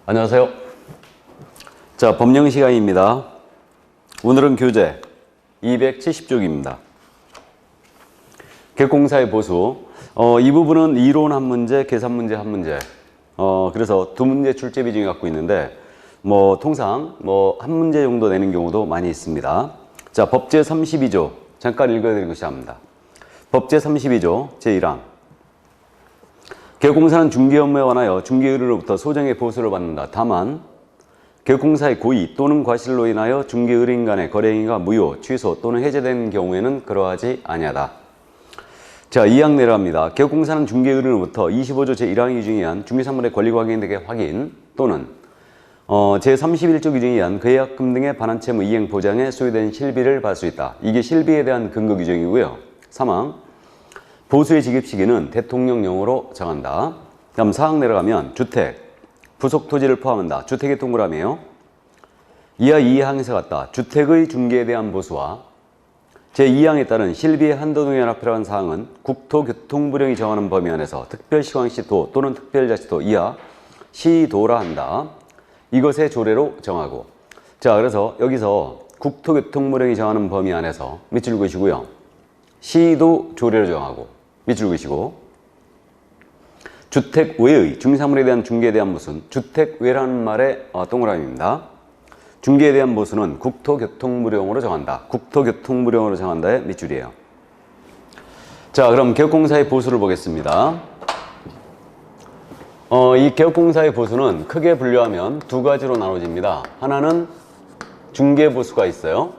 안녕하세요. 자, 법령 시간입니다. 오늘은 교재 270쪽입니다. 객공사의 보수. 이 부분은 이론 한 문제, 계산 문제 한 문제. 그래서 두 문제 출제 비중이 갖고 있는데, 통상 한 문제 정도 내는 경우도 많이 있습니다. 자, 법제 32조. 잠깐 읽어드리고 시작합니다. 법제 32조 제1항. 개공사는 중개 업무에 관하여 중개의뢰로부터 소정의 보수를 받는다. 다만 개공사의 고의 또는 과실로 인하여 중개의뢰인 간의 거래행위가 무효, 취소 또는 해제된 경우에는 그러하지 아니하다. 자, 2항 내려갑니다. 개공사는 중개의뢰로부터 25조 제1항 규정에 의한 중개사물의 권리가 확인되게 확인 또는 제31조 규정에 의한 계약금 등의 반환 채무 이행 보장에 소요된 실비를 받을 수 있다. 이게 실비에 대한 근거 규정이고요. 3항 보수의 지급 시기는 대통령령으로 정한다. 다음 4항 내려가면 주택, 부속 토지를 포함한다. 주택의 동그라미에요. 이하 2항에서 같다. 주택의 중개에 대한 보수와 제2항에 따른 실비의 한도 등에 연합하라는 사항은 국토교통부령이 정하는 범위 안에서 특별시광시도 또는 특별자치도 이하 시도라 한다. 이것의 조례로 정하고. 자, 그래서 여기서 국토교통부령이 정하는 범위 안에서 밑줄 그으시고요. 시도 조례로 정하고 밑줄 그으시고 주택 외의 중개사물에 대한 중개에 대한 보수는 주택 외라는 말의 동그라미입니다. 중개에 대한 보수는 국토교통부령으로 정한다. 국토교통부령으로 정한다의 밑줄이에요. 자, 그럼 개업공사의 보수를 보겠습니다. 이 개업공사의 보수는 크게 분류하면 두 가지로 나눠집니다. 하나는 중개보수가 있어요.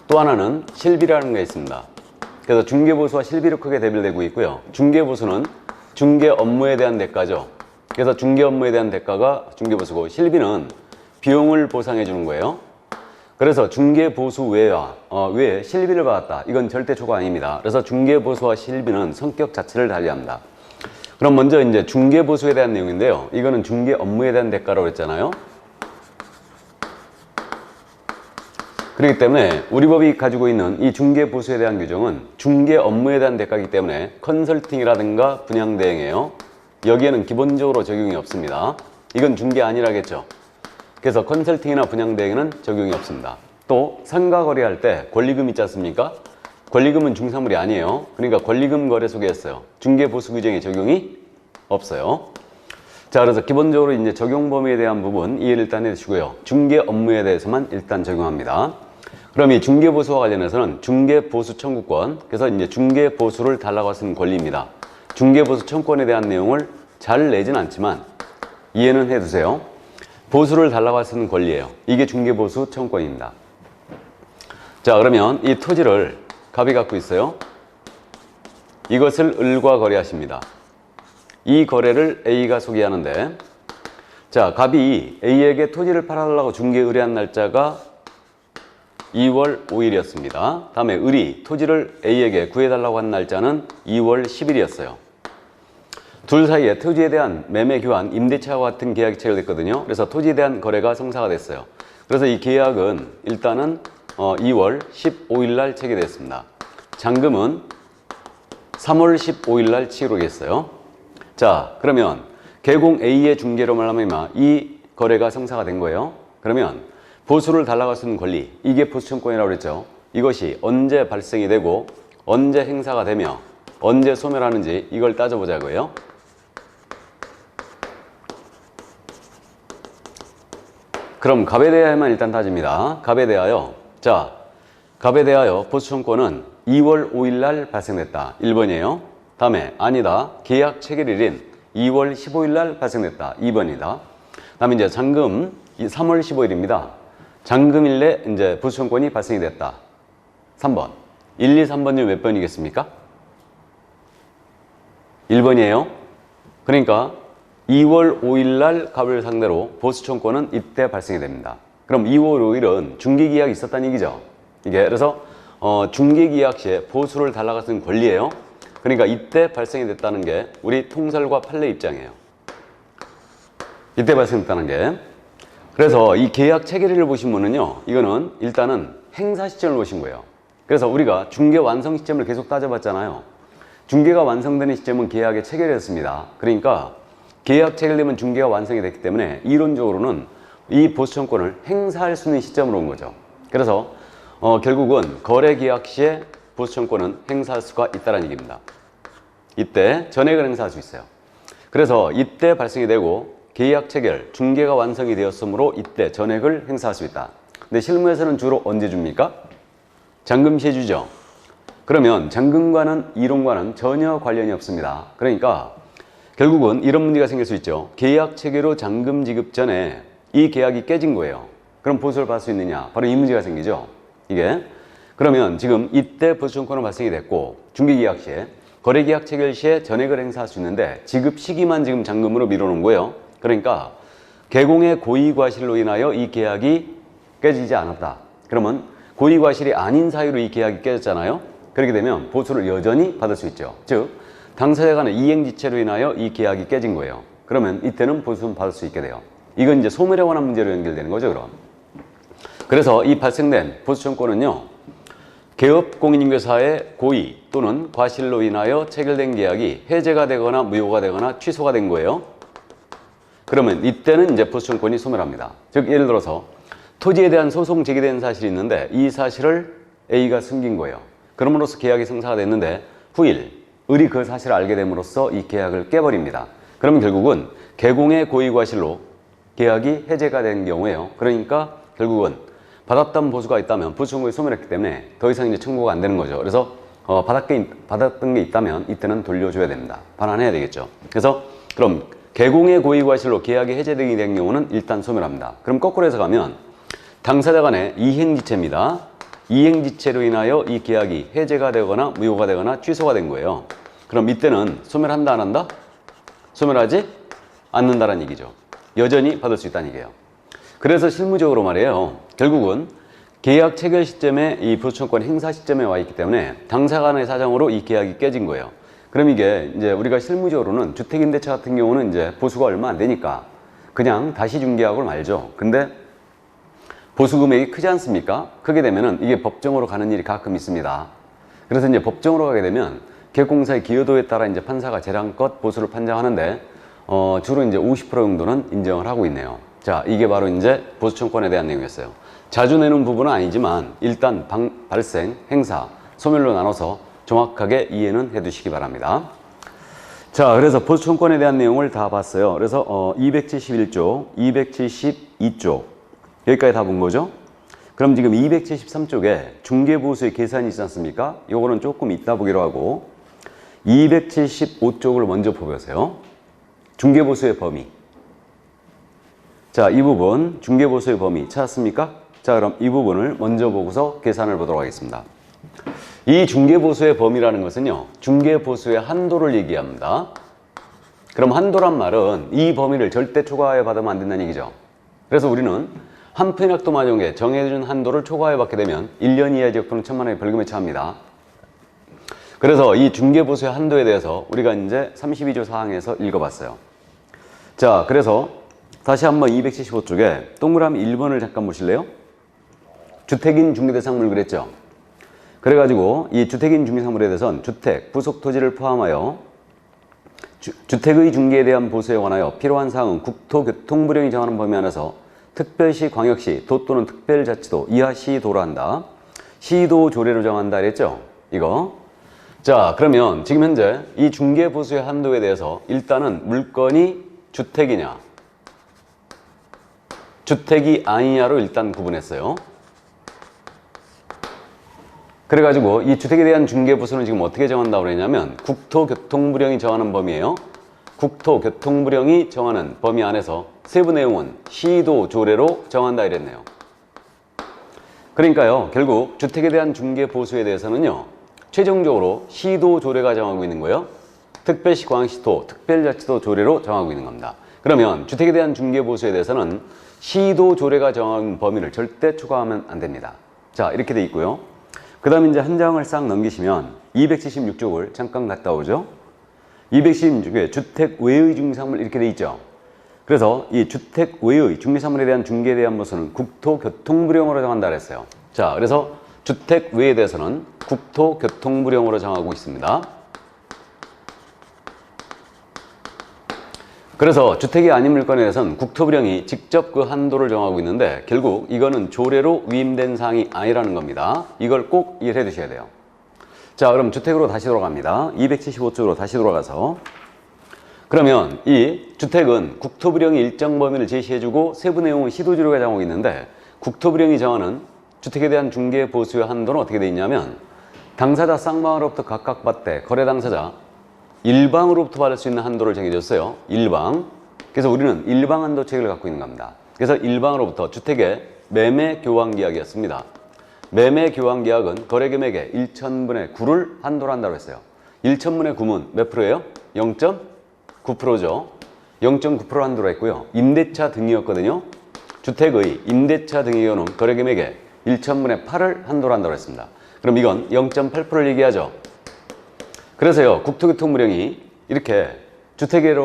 또 하나는 실비라는 게 있습니다. 그래서 중개보수와 실비로 크게 대별되고 있고요. 중개보수는 중개 업무에 대한 대가죠. 그래서 중개 업무에 대한 대가가 중개보수고, 실비는 비용을 보상해 주는 거예요. 그래서 중개보수 외에 실비를 받았다. 이건 절대 초과 아닙니다. 그래서 중개보수와 실비는 성격 자체를 달리합니다. 그럼 먼저 이제 중개보수에 대한 내용인데요. 이거는 중개 업무에 대한 대가라고 했잖아요. 그렇기 때문에 우리 법이 가지고 있는 이 중개보수에 대한 규정은 중개 업무에 대한 대가이기 때문에 컨설팅이라든가 분양대행이에요. 여기에는 기본적으로 적용이 없습니다. 이건 중개 아니라겠죠. 그래서 컨설팅이나 분양대행에는 적용이 없습니다. 또 상가 거래할 때 권리금 있지 않습니까? 권리금은 중사물이 아니에요. 그러니까 권리금 거래 속에 있어요. 중개보수 규정에 적용이 없어요. 자, 그래서 기본적으로 이제 적용 범위에 대한 부분 이해를 일단 해주시고요. 중개 업무에 대해서만 일단 적용합니다. 그럼 이 중개보수와 관련해서는 중개보수 청구권, 그래서 이제 중개보수를 달라고 하는 권리입니다. 중개보수 청구권에 대한 내용을 잘 내진 않지만 이해는 해두세요. 보수를 달라고 하는 권리예요. 이게 중개보수 청구권입니다. 자, 그러면 이 토지를 갑이 갖고 있어요. 이것을 을과 거래하십니다. 이 거래를 A가 소개하는데, 자, 갑이 A에게 토지를 팔아달라고 중개 의뢰한 날짜가 2월 5일이었습니다. 다음에 을이 토지를 A에게 구해달라고 한 날짜는 2월 10일이었어요. 둘 사이에 토지에 대한 매매 교환, 임대차와 같은 계약이 체결됐거든요. 그래서 토지에 대한 거래가 성사가 됐어요. 그래서 이 계약은 일단은 2월 15일 날 체결됐습니다. 잔금은 3월 15일 날 치르겠어요. 자, 그러면 개공 A의 중개로 말하면 이 거래가 성사가 된 거예요. 그러면 보수를 달라고 할 수 있는 권리, 이게 보수청구권이라고 그랬죠. 이것이 언제 발생이 되고 언제 행사가 되며 언제 소멸하는지 이걸 따져보자고요. 그럼 갑에 대하여만 일단 따집니다. 갑에 대하여, 자, 갑에 대하여 보수청구권은 2월 5일 날 발생됐다. 1번이에요. 다음에 아니다. 계약 체결일인 2월 15일 날 발생됐다. 2번이다. 다음에 이제 잔금 3월 15일입니다. 잔금일 내 이제 보수청구권이 발생이 됐다. 3번. 1, 2, 3번 중 몇 번이겠습니까? 1번이에요. 그러니까 2월 5일 날 갑을 상대로 보수청구권은 이때 발생이 됩니다. 그럼 2월 5일은 중개계약이 있었다는 얘기죠. 이게 그래서 중개계약 시에 보수를 달라고 하는 권리예요. 그러니까 이때 발생이 됐다는 게 우리 통설과 판례 입장이에요. 이때 발생했다는 게. 그래서 이 계약 체결일을 보시면은요, 이거는 일단은 행사 시점을 보신 거예요. 그래서 우리가 중개 완성 시점을 계속 따져봤잖아요. 중개가 완성되는 시점은 계약의 체결이었습니다. 그러니까 계약 체결되면 중개가 완성이 됐기 때문에 이론적으로는 이 보수청권을 행사할 수 있는 시점으로 온 거죠. 그래서 결국은 거래 계약 시에 보수청권은 행사할 수가 있다는 얘기입니다. 이때 전액을 행사할 수 있어요. 그래서 이때 발생이 되고 계약 체결, 중개가 완성이 되었으므로 이때 전액을 행사할 수 있다. 근데 실무에서는 주로 언제 줍니까? 잔금 시에 주죠. 그러면 잔금과는 이론과는 전혀 관련이 없습니다. 그러니까 결국은 이런 문제가 생길 수 있죠. 계약 체결 후 잔금 지급 전에 이 계약이 깨진 거예요. 그럼 보수를 받을 수 있느냐? 바로 이 문제가 생기죠. 이게 그러면 지금 이때 보수청권은 발생이 됐고 중개계약 시에 거래계약 체결 시에 전액을 행사할 수 있는데 지급 시기만 지금 잔금으로 밀어놓은 거예요. 그러니까 개공의 고의과실로 인하여 이 계약이 깨지지 않았다. 그러면 고의과실이 아닌 사유로 이 계약이 깨졌잖아요. 그렇게 되면 보수를 여전히 받을 수 있죠. 즉 당사자 간의 이행지체로 인하여 이 계약이 깨진 거예요. 그러면 이때는 보수는 받을 수 있게 돼요. 이건 이제 소멸에 관한 문제로 연결되는 거죠. 그럼 그래서 이 발생된 보수청권은요, 개업공인중개사의 고의 또는 과실로 인하여 체결된 계약이 해제가 되거나 무효가 되거나 취소가 된 거예요. 그러면 이때는 이제 보수청권이 소멸합니다. 즉 예를 들어서 토지에 대한 소송 제기된 사실이 있는데 이 사실을 A가 숨긴 거예요. 그럼으로써 계약이 성사가 됐는데 후일 을이 그 사실을 알게 됨으로써 이 계약을 깨버립니다. 그러면 결국은 개공의 고의과실로 계약이 해제가 된 경우에요. 그러니까 결국은 받았던 보수가 있다면 보수청구에 소멸했기 때문에 더 이상 이제 청구가 안 되는 거죠. 그래서 받았던 게 있다면 이때는 돌려줘야 됩니다. 반환해야 되겠죠. 그래서 그럼 개공의 고의과실로 계약이 해제되게 된 경우는 일단 소멸합니다. 그럼 거꾸로 해서 가면 당사자 간의 이행지체입니다. 이행지체로 인하여 이 계약이 해제가 되거나 무효가 되거나 취소가 된 거예요. 그럼 이때는 소멸한다 안 한다? 소멸하지 않는다는 얘기죠. 여전히 받을 수 있다는 얘기예요. 그래서 실무적으로 말이에요. 결국은 계약 체결 시점에 이 보수청권 행사 시점에 와 있기 때문에 당사자 간의 사정으로 이 계약이 깨진 거예요. 그럼 이게 이제 우리가 실무적으로는 주택임대차 같은 경우는 이제 보수가 얼마 안 되니까 그냥 다시 중개하고 말죠. 근데 보수 금액이 크지 않습니까? 크게 되면은 이게 법정으로 가는 일이 가끔 있습니다. 그래서 이제 법정으로 가게 되면 계획공사의 기여도에 따라 이제 판사가 재량껏 보수를 판정하는데 주로 이제 50% 정도는 인정을 하고 있네요. 자, 이게 바로 이제 보수청권에 대한 내용이었어요. 자주 내는 부분은 아니지만 일단 발생, 행사, 소멸로 나눠서 정확하게 이해는 해두시기 바랍니다. 자, 그래서 보수청권에 대한 내용을 다 봤어요. 그래서 271조, 272조 여기까지 다 본 거죠. 그럼 지금 273쪽에 중개보수의 계산이 있지 않습니까? 요거는 조금 이따 보기로 하고 275쪽을 먼저 보세요. 중개보수의 범위. 자, 이 부분 중개보수의 범위 찾았습니까? 자, 그럼 이 부분을 먼저 보고서 계산을 보도록 하겠습니다. 이 중개보수의 범위라는 것은요, 중개보수의 한도를 얘기합니다. 그럼 한도란 말은 이 범위를 절대 초과하여 받으면 안 된다는 얘기죠. 그래서 우리는 한편약도마정에 정해준 한도를 초과하여 받게 되면 1년 이하의 적금은 1,000만 원의 벌금에 처합니다. 그래서 이 중개보수의 한도에 대해서 우리가 이제 32조 사항에서 읽어봤어요. 자, 그래서 다시 한번 275쪽에 동그라미 1번을 잠깐 보실래요? 주택인 중개대상물 그랬죠? 그래가지고 이 주택인 중개상물에 대해서는 주택, 부속토지를 포함하여 주택의 중개에 대한 보수에 관하여 필요한 사항은 국토교통부령이 정하는 범위 안에서 특별시, 광역시, 도 또는 특별자치도, 이하 시도로 한다. 시도 조례로 정한다 그랬죠? 이거. 자, 그러면 지금 현재 이 중개보수의 한도에 대해서 일단은 물건이 주택이냐 주택이 아니냐로 일단 구분했어요. 그래가지고 이 주택에 대한 중개보수는 지금 어떻게 정한다고 그랬냐면 국토교통부령이 정하는 범위예요. 국토교통부령이 정하는 범위 안에서 세부 내용은 시도 조례로 정한다 이랬네요. 그러니까요, 결국 주택에 대한 중개보수에 대해서는요, 최종적으로 시도 조례가 정하고 있는 거예요. 특별시, 광역시도, 특별자치도 조례로 정하고 있는 겁니다. 그러면 주택에 대한 중개보수에 대해서는 시도 조례가 정한 범위를 절대 초과하면 안 됩니다. 자, 이렇게 돼 있고요. 그 다음에 이제 한 장을 싹 넘기시면 276쪽을 잠깐 갔다 오죠. 276쪽에 주택 외의 중개사물 이렇게 돼 있죠. 그래서 이 주택 외의 중개사물에 대한 중개에 대한 보수는 국토교통부령으로 정한다 그랬어요. 자, 그래서 주택 외에 대해서는 국토교통부령으로 정하고 있습니다. 그래서 주택이 아닌 물건에 대해서는 국토부령이 직접 그 한도를 정하고 있는데 결국 이거는 조례로 위임된 사항이 아니라는 겁니다. 이걸 꼭 이해해 두셔야 돼요. 자, 그럼 주택으로 다시 돌아갑니다. 275쪽으로 다시 돌아가서 그러면 이 주택은 국토부령이 일정 범위를 제시해주고 세부 내용은 시도지로가 정하고 있는데 국토부령이 정하는 주택에 대한 중개 보수의 한도는 어떻게 되어 있냐면 당사자 쌍방으로부터 각각 받되 거래 당사자 일방으로부터 받을 수 있는 한도를 정해줬어요. 일방. 그래서 우리는 일방 한도책을 갖고 있는 겁니다. 그래서 일방으로부터 주택의 매매 교환 계약이었습니다. 매매 교환 계약은 거래 금액의 1,000분의 9를 한도로 한다고 했어요. 1,000분의 9면 몇 프로예요? 0.9%죠. 0.9% 한도로 했고요. 임대차 등이었거든요. 주택의 임대차 등의 경우는 거래 금액의 1,000분의 8을 한도로 한다고 했습니다. 그럼 이건 0.8%를 얘기하죠. 그래서요, 국토교통부령이 이렇게 주택에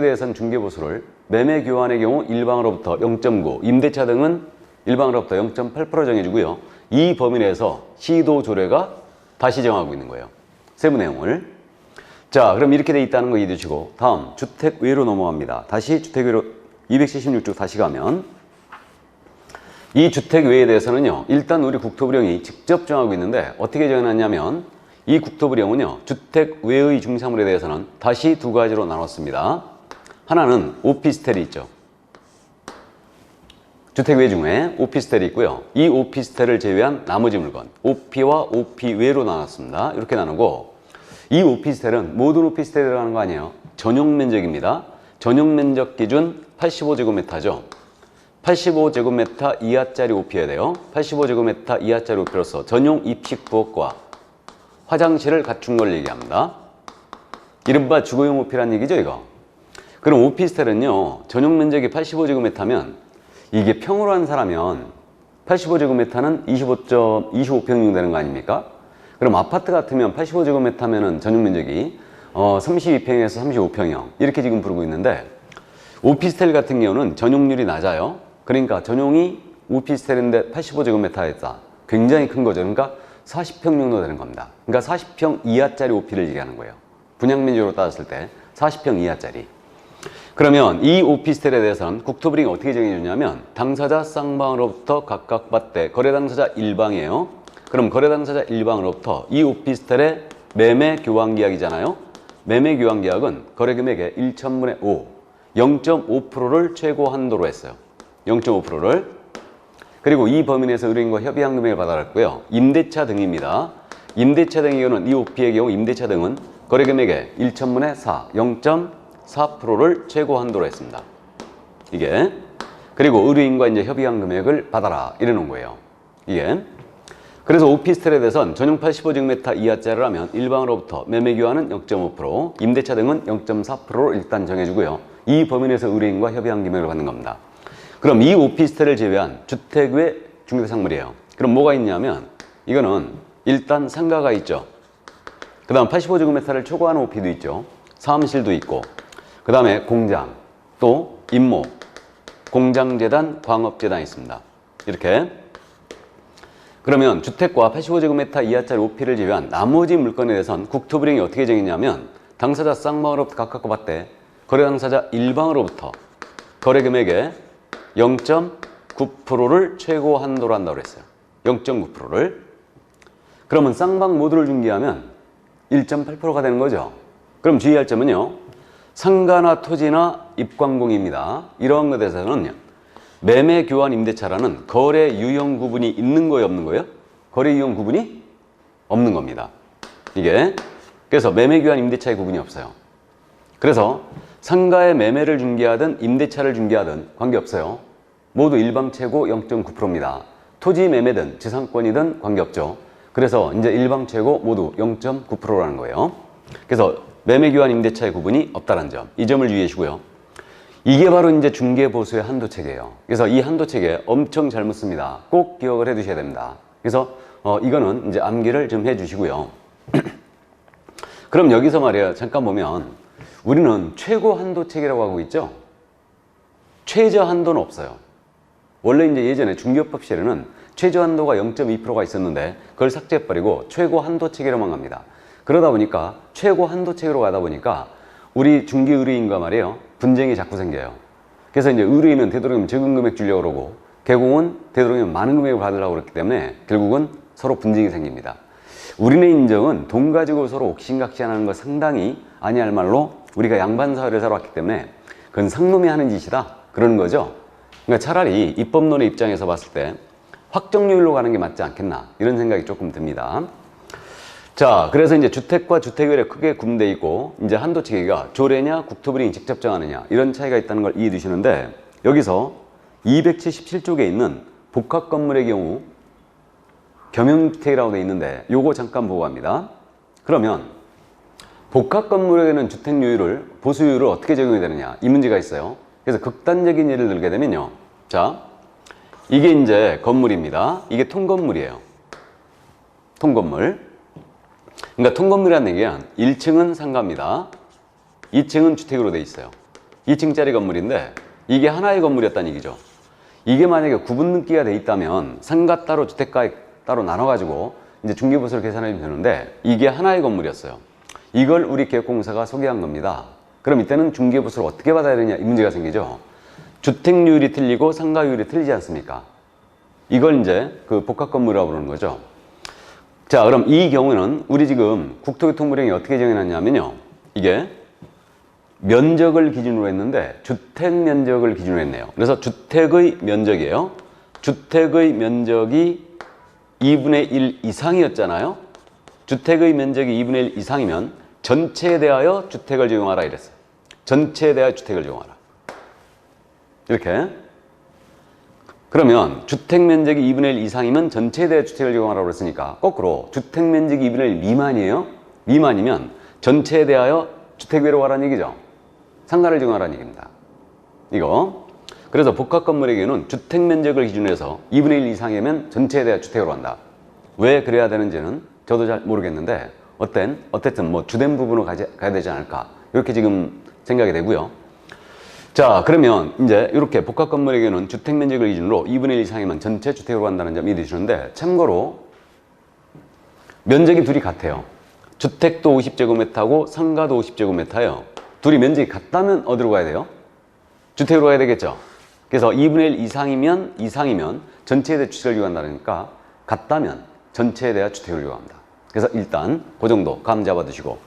대해서는 중개보수를 매매 교환의 경우 일방으로부터 0.9, 임대차 등은 일방으로부터 0.8% 정해주고요. 이 범위 내에서 시도조례가 다시 정하고 있는 거예요. 세부 내용을. 자, 그럼 이렇게 돼 있다는 거 이해해 주시고 다음 주택외로 넘어갑니다. 다시 주택외로 276쪽 다시 가면 이 주택외에 대해서는요, 일단 우리 국토부령이 직접 정하고 있는데 어떻게 정해놨냐면 이 국토부령은요, 주택 외의 중사물에 대해서는 다시 두 가지로 나눴습니다. 하나는 오피스텔이 있죠. 주택 외 중에 오피스텔이 있고요. 이 오피스텔을 제외한 나머지 물건, 오피와 오피 외로 나눴습니다. 이렇게 나누고 이 오피스텔은 모든 오피스텔에 들어가는 거 아니에요. 전용 면적입니다. 전용 면적 기준 85제곱미터죠. 85제곱미터 이하짜리 오피여야 돼요. 85제곱미터 이하짜리 오피로서 전용 입식 부엌과 화장실을 갖춘 걸 얘기합니다. 이른바 주거용 오피란 얘기죠, 이거. 그럼 오피스텔은요, 전용 면적이 85제곱미터면 이게 평으로 한 사람이면 85제곱미터는 25평 정도 되는 거 아닙니까? 그럼 아파트 같으면 85제곱미터면은 전용 면적이 32평에서 35평형 이렇게 지금 부르고 있는데 오피스텔 같은 경우는 전용률이 낮아요. 그러니까 전용이 오피스텔인데 85제곱미터였다. 굉장히 큰 거죠. 그러니까 40평 정도 되는 겁니다. 그러니까 40평 이하짜리 오피를 얘기하는 거예요. 분양면적으로 따졌을 때 40평 이하짜리. 그러면 이 오피스텔에 대해서는 국토부령이 어떻게 정해주냐면 당사자 쌍방으로부터 각각 받되 거래 당사자 일방이에요. 그럼 거래 당사자 일방으로부터 이 오피스텔의 매매 교환 계약이잖아요. 매매 교환 계약은 거래 금액의 1,000분의 5, 0.5%를 최고 한도로 했어요. 0.5%를. 그리고 이 범위 내에서 의뢰인과 협의한 금액을 받아놨고요. 임대차 등입니다. 임대차 등의 경우는 이 오피의 경우 임대차 등은 거래 금액의 1,000분의 4, 0.4%를 최고 한도로 했습니다. 이게. 그리고 의뢰인과 이제 협의한 금액을 받아라. 이러는 거예요. 이게. 그래서 오피스텔에 대해서는 전용 85제곱미터 이하짜리를 하면 일방으로부터 매매 교환은 0.5%, 임대차 등은 0.4%를 일단 정해주고요. 이 범위 내에서 의뢰인과 협의한 금액을 받는 겁니다. 그럼 이 오피스텔을 제외한 주택 외 중개상물이에요. 그럼 뭐가 있냐면 이거는 일단 상가가 있죠. 그 다음 85제곱미터를 초과하는 오피도 있죠. 사무실도 있고 그 다음에 공장, 또 임모, 공장재단, 광업재단이 있습니다. 이렇게. 그러면 주택과 85제곱미터 이하짜리 오피를 제외한 나머지 물건에 대해서는 국토부령이 어떻게 정했냐면 당사자 쌍방으로부터 각각 받되 거래 당사자 일방으로부터 거래 금액의 0.9%를 최고 한도로 한다고 했어요. 0.9%를. 그러면 쌍방 모두를 중개하면 1.8%가 되는 거죠. 그럼 주의할 점은요, 상가나 토지나 입광공입니다. 이러한 것에 대해서는요, 매매 교환 임대차라는 거래 유형 구분이 있는 거예요, 없는 거예요? 거래 유형 구분이 없는 겁니다. 이게. 그래서 매매 교환 임대차의 구분이 없어요. 그래서 상가의 매매를 중개하든 임대차를 중개하든 관계없어요. 모두 일방 최고 0.9%입니다. 토지 매매든 지상권이든 관계없죠. 그래서 이제 일방 최고 모두 0.9%라는 거예요. 그래서 매매 교환 임대차의 구분이 없다는 점, 이 점을 유의해 주고요. 이게 바로 이제 중개보수의 한도체계예요. 그래서 이 한도체계 엄청 잘 묻습니다. 꼭 기억을 해 두셔야 됩니다. 그래서 이거는 이제 암기를 좀 해 주시고요. 그럼 여기서 말이에요. 잠깐 보면 우리는 최고 한도체계라고 하고 있죠. 최저 한도는 없어요. 원래 이제 예전에 중개법 시에는 최저 한도가 0.2%가 있었는데 그걸 삭제해버리고 최고 한도체계로만 갑니다. 그러다 보니까 최고 한도체계로 가다 보니까 우리 중개의뢰인과 말이에요. 분쟁이 자꾸 생겨요. 그래서 이제 의뢰인은 되도록이면 적은 금액 주려고 그러고 개공은 되도록이면 많은 금액을 받으려고 그렇기 때문에 결국은 서로 분쟁이 생깁니다. 우리네 인정은 돈 가지고 서로 옥신각신하는 거 상당히 아니할 말로 우리가 양반 사회를 살아왔기 때문에 그건 상놈이 하는 짓이다 그러는 거죠. 그러니까 차라리 입법론의 입장에서 봤을 때 확정률로 가는 게 맞지 않겠나 이런 생각이 조금 듭니다. 자, 그래서 이제 주택과 주택의뢰 크게 구분되어 있고 이제 한도체계가 조례냐 국토부령이 직접 정하느냐 이런 차이가 있다는 걸 이해해 두시는데 여기서 277쪽에 있는 복합 건물의 경우 겸용주택이라고 되어 있는데 요거 잠깐 보고 갑니다. 그러면 복합 건물에게는 주택료율을 보수율을 어떻게 적용이 되느냐 이 문제가 있어요. 그래서 극단적인 예를 들게 되면요. 자, 이게 이제 건물입니다. 이게 통건물이에요. 통건물. 그러니까 통건물이라는 얘기는 1층은 상가입니다. 2층은 주택으로 돼 있어요. 2층짜리 건물인데 이게 하나의 건물이었다는 얘기죠. 이게 만약에 구분등기가 돼 있다면 상가 따로 주택가 따로 나눠가지고 이제 중개보수를 계산하면 되는데 이게 하나의 건물이었어요. 이걸 우리 계획공사가 소개한 겁니다. 그럼 이때는 중개보수를 어떻게 받아야 되냐 이 문제가 생기죠. 주택률이 틀리고 상가율이 틀리지 않습니까? 이걸 이제 그 복합건물이라고 부르는 거죠. 자, 그럼 이 경우는 우리 지금 국토교통부령이 어떻게 정해놨냐면요. 이게 면적을 기준으로 했는데 주택 면적을 기준으로 했네요. 그래서 주택의 면적이에요. 주택의 면적이 2분의 1 이상이었잖아요. 주택의 면적이 2분의 1 이상이면 전체에 대하여 주택을 적용하라 이랬어요. 전체에 대하여 주택을 적용하라. 이렇게. 그러면 주택 면적이 2분의 1 이상이면 전체에 대하여 주택을 적용하라고 그랬으니까 거꾸로 주택 면적이 2분의 1 미만이에요. 미만이면 전체에 대하여 주택외로 하라는 얘기죠. 상가를 적용하라는 얘기입니다. 이거. 그래서 복합 건물의 경우는 주택 면적을 기준으로 해서 2분의 1 이상이면 전체에 대하여 주택으로 한다. 왜 그래야 되는지는 저도 잘 모르겠는데 어쨌든 뭐 주된 부분으로 가야 되지 않을까 이렇게 지금 생각이 되고요. 자, 그러면 이제 이렇게 복합 건물의 경우는 주택 면적을 기준으로 2분의 1 이상이면 전체 주택으로 한다는 점 이해해 주시는데 참고로 면적이 둘이 같아요. 주택도 50제곱미터고 상가도 50제곱미터예요. 둘이 면적이 같다면 어디로 가야 돼요? 주택으로 가야 되겠죠. 그래서 2분의 1 이상이면 전체에 대해 주택을 요구한다니까 같다면 전체에 대해 주택을 요구합니다. 그래서 일단 그 정도 감 잡아 두시고.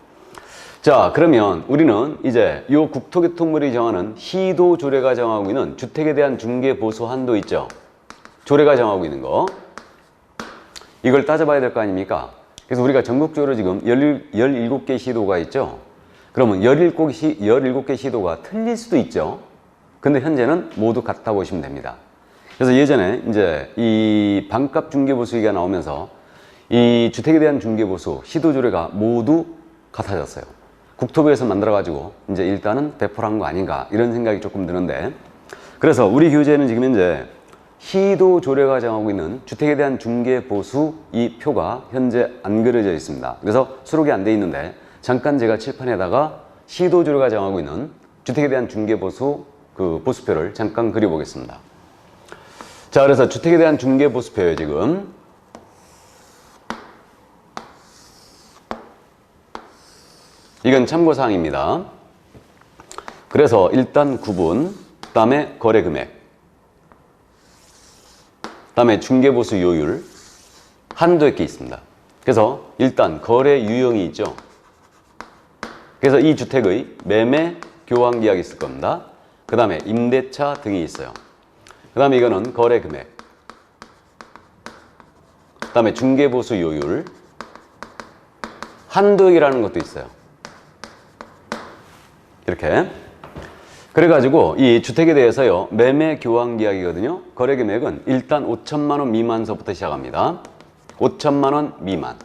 자, 그러면 우리는 이제 이 국토교통부령이 정하는 시도 조례가 정하고 있는 주택에 대한 중개 보수 한도 있죠. 조례가 정하고 있는 거. 이걸 따져봐야 될 거 아닙니까? 그래서 우리가 전국적으로 지금 17개 시도가 있죠. 그러면 17개 시도가 틀릴 수도 있죠. 근데 현재는 모두 같다 보시면 됩니다. 그래서 예전에 이제 이 반값 중개보수기가 나오면서 이 주택에 대한 중개보수 시도조례가 모두 같아졌어요. 국토부에서 만들어가지고 이제 일단은 배포를 한 거 아닌가 이런 생각이 조금 드는데 그래서 우리 교재는 지금 현재 시도조례가 정하고 있는 주택에 대한 중개보수 이 표가 현재 안 그려져 있습니다. 그래서 수록이 안 돼 있는데 잠깐 제가 칠판에다가 시도조례가 정하고 있는 주택에 대한 중개보수 그 보수표를 잠깐 그려보겠습니다. 자, 그래서 주택에 대한 중개보수표예요, 지금. 이건 참고사항입니다. 그래서 일단 구분, 그 다음에 거래금액, 그 다음에 중개보수 요율, 한도 이렇게 있습니다. 그래서 일단 거래 유형이 있죠. 그래서 이 주택의 매매, 교환 계약이 있을 겁니다. 그 다음에 임대차 등이 있어요. 그 다음에 이거는 거래 금액, 그 다음에 중개보수 요율, 한도액이라는 것도 있어요. 이렇게. 그래가지고 이 주택에 대해서요, 매매 교환 계약이거든요. 거래 금액은 일단 5천만 원 미만서부터 시작합니다. 5천만 원 미만.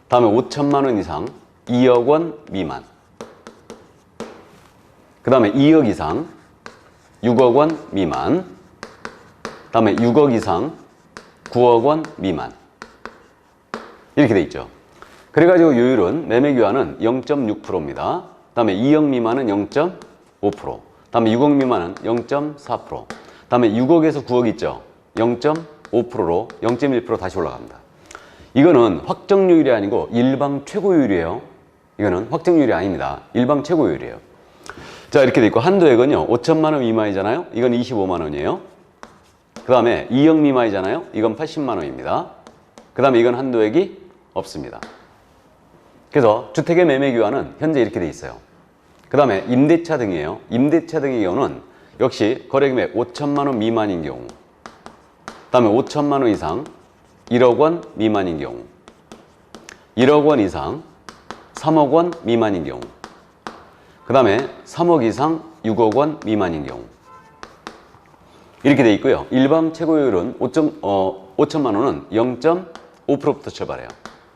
다음에 5천만 원 이상 2억 원 미만. 그 다음에 2억 이상 6억 원 미만. 다음에 6억 이상 9억 원 미만. 이렇게 돼 있죠. 그래가지고 요율은 매매 교환은 0.6%입니다. 다음에 2억 미만은 0.5%. 다음에 6억 미만은 0.4%. 다음에 6억에서 9억 있죠. 0.5%로 0.1% 다시 올라갑니다. 이거는 확정요율이 아니고 일방 최고요율이에요. 이거는 확정요율이 아닙니다. 일방 최고요율이에요. 자, 이렇게 돼 있고 한도액은요 5천만 원 미만이잖아요. 이건 25만 원이에요. 그 다음에 2억 미만이잖아요. 이건 80만 원입니다. 그 다음에 이건 한도액이 없습니다. 그래서 주택의 매매 교환은 현재 이렇게 돼 있어요. 그 다음에 임대차 등이에요. 임대차 등의 경우는 역시 거래금액 5천만 원 미만인 경우, 그 다음에 5천만 원 이상 1억 원 미만인 경우, 1억 원 이상 3억 원 미만인 경우, 그 다음에 3억 이상 6억 원 미만인 경우 이렇게 돼 있고요. 일반 최고율은 5천만 원은 0.5%부터 출발해요.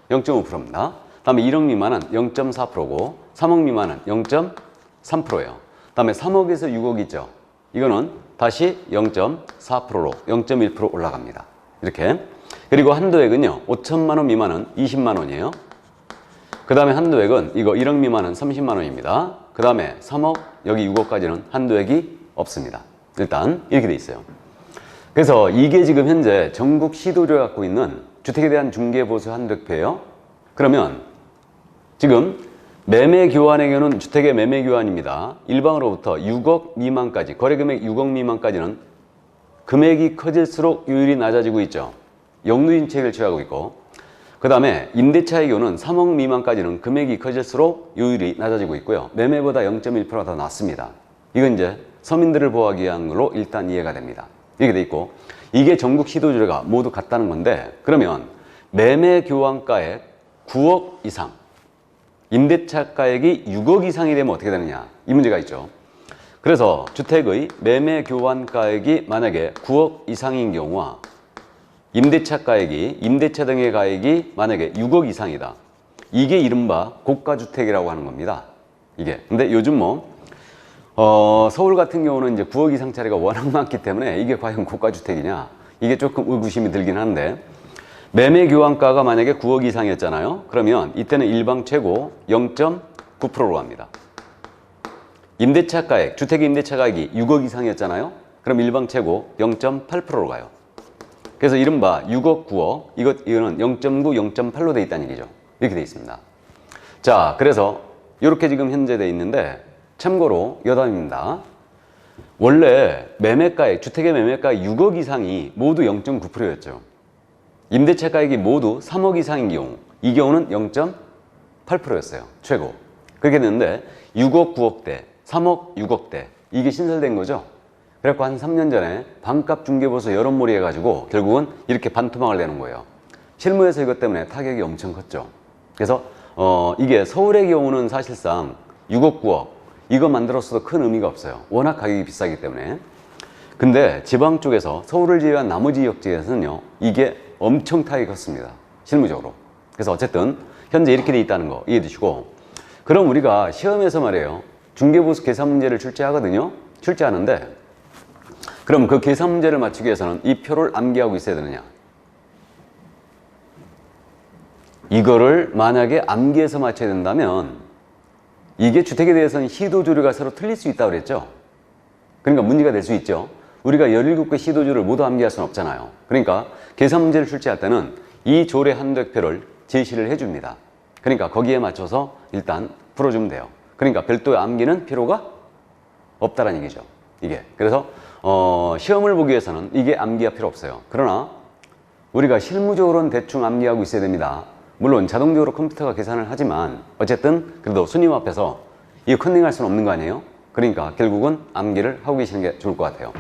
0.5%입니다. 다음에 1억 미만은 0.4%고 3억 미만은 0.3%예요. 다음에 3억에서 6억이죠. 이거는 다시 0.4%로 0.1% 올라갑니다. 이렇게. 그리고 한도액은요. 5천만 원 미만은 20만 원이에요. 그 다음에 한도액은 이거 1억 미만은 30만 원입니다. 그 다음에 3억, 여기 6억까지는 한도액이 없습니다. 일단 이렇게 돼 있어요. 그래서 이게 지금 현재 전국 시도조가 갖고 있는 주택에 대한 중개보수 한도액표예요. 그러면 지금 매매 교환의 경우는 주택의 매매 교환입니다. 일방으로부터 6억 미만까지, 거래금액 6억 미만까지는 금액이 커질수록 요율이 낮아지고 있죠. 역누진책을 취하고 있고, 그 다음에 임대차의 경우는 3억 미만까지는 금액이 커질수록 요율이 낮아지고 있고요. 매매보다 0.1%가 더 낮습니다. 이건 이제 서민들을 보호하기 위한 걸로 일단 이해가 됩니다. 이렇게 돼 있고, 이게 전국 시도주가 모두 같다는 건데, 그러면 매매 교환가액 9억 이상, 임대차 가액이 6억 이상이 되면 어떻게 되느냐, 이 문제가 있죠. 그래서 주택의 매매 교환가액이 만약에 9억 이상인 경우와 임대차 가액이, 임대차 등의 가액이 만약에 6억 이상이다. 이게 이른바 고가주택이라고 하는 겁니다. 이게. 근데 요즘 서울 같은 경우는 이제 9억 이상짜리가 워낙 많기 때문에 이게 과연 고가주택이냐, 이게 조금 의구심이 들긴 하는데, 매매 교환가가 만약에 9억 이상이었잖아요. 그러면 이때는 일방 최고 0.9%로 갑니다. 임대차 가액, 주택의 임대차 가액이 6억 이상이었잖아요. 그럼 일방 최고 0.8%로 가요. 그래서 이른바 6억, 9억, 이거는 0.9, 0.8로 돼 있다는 얘기죠. 이렇게 돼 있습니다. 자, 그래서 이렇게 지금 현재 돼 있는데, 참고로 여담입니다. 원래 매매가액, 주택의 매매가액 6억 이상이 모두 0.9%였죠. 임대차 가액이 모두 3억 이상인 경우, 이 경우는 0.8%였어요. 최고. 그렇게 됐는데 6억, 9억대, 3억, 6억대, 이게 신설된 거죠. 그래갖고 한 3년 전에 반값 중개보수 여론몰이 해가지고 결국은 이렇게 반토막을 내는 거예요. 실무에서 이것 때문에 타격이 엄청 컸죠. 그래서 이게 서울의 경우는 사실상 6억, 9억 이거 만들었어도 큰 의미가 없어요. 워낙 가격이 비싸기 때문에. 근데 지방 쪽에서 서울을 제외한 나머지 지역지에서는요, 이게 엄청 타격이 컸습니다. 실무적으로. 그래서 어쨌든 현재 이렇게 돼 있다는 거 이해해 두시고, 그럼 우리가 시험에서 말이에요, 중개보수 계산 문제를 출제하거든요. 출제하는데, 그럼 그 계산 문제를 맞추기 위해서는 이 표를 암기하고 있어야 되느냐? 이거를 만약에 암기해서 맞춰야 된다면, 이게 주택에 대해서는 시도조류가 서로 틀릴 수 있다고 그랬죠. 그러니까 문제가 될 수 있죠. 우리가 17개 시도조를 모두 암기할 수는 없잖아요. 그러니까 계산 문제를 출제할 때는 이 조례 한도액표를 제시를 해줍니다. 그러니까 거기에 맞춰서 일단 풀어주면 돼요. 그러니까 별도의 암기는 필요가 없다는 얘기죠. 이게. 그래서 시험을 보기 위해서는 이게 암기가 필요 없어요. 그러나 우리가 실무적으로는 대충 암기하고 있어야 됩니다. 물론 자동적으로 컴퓨터가 계산을 하지만 어쨌든 그래도 손님 앞에서 이거 컨닝할 수는 없는 거 아니에요? 그러니까 결국은 암기를 하고 계시는 게 좋을 것 같아요.